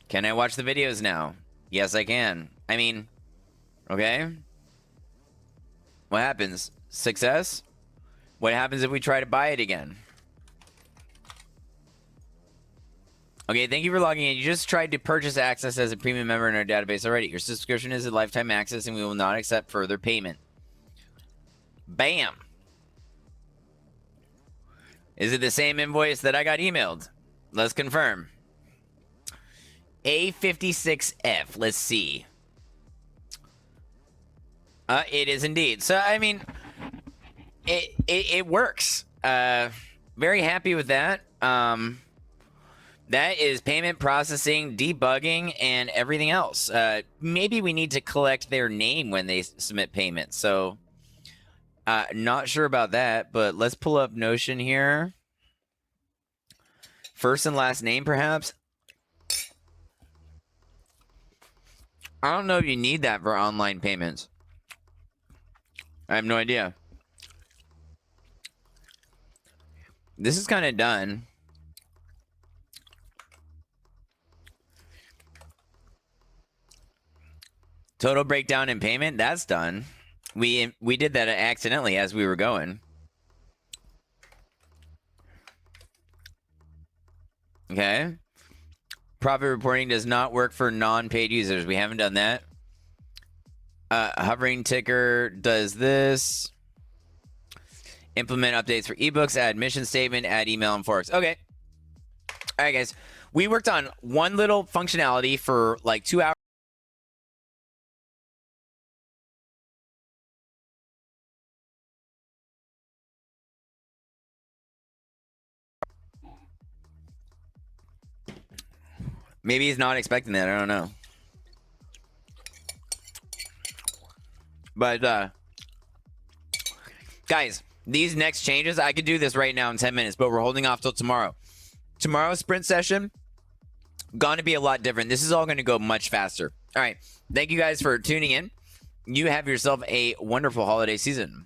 Can I watch the videos now? Yes, I can. I mean, okay. What happens? Success? What happens if we try to buy it again? Okay, thank you for logging in. You just tried to purchase access as a premium member in our database already. Your subscription is a lifetime access and we will not accept further payment. Bam. Is it the same invoice that I got emailed? Let's confirm. A56F. Let's see. It is indeed. So, I mean, it works. Very happy with that. That is payment processing, debugging, and everything else. Maybe we need to collect their name when they submit payment. So, not sure about that, but let's pull up Notion here. First and last name, perhaps. I don't know if you need that for online payments. I have no idea. This is kind of done. Total breakdown in payment, that's done. We did that accidentally as we were going. Okay. Profit reporting does not work for non-paid users. We haven't done that. Hovering ticker does this. Implement updates for ebooks, add mission statement, add email and forks. Okay. All right, guys. We worked on one little functionality for like 2 hours. Maybe he's not expecting that. I don't know. But guys, these next changes, I could do this right now in 10 minutes, but we're holding off till tomorrow. Tomorrow's sprint session going to be a lot different. This is all going to go much faster. All right. Thank you guys for tuning in. You have yourself a wonderful holiday season.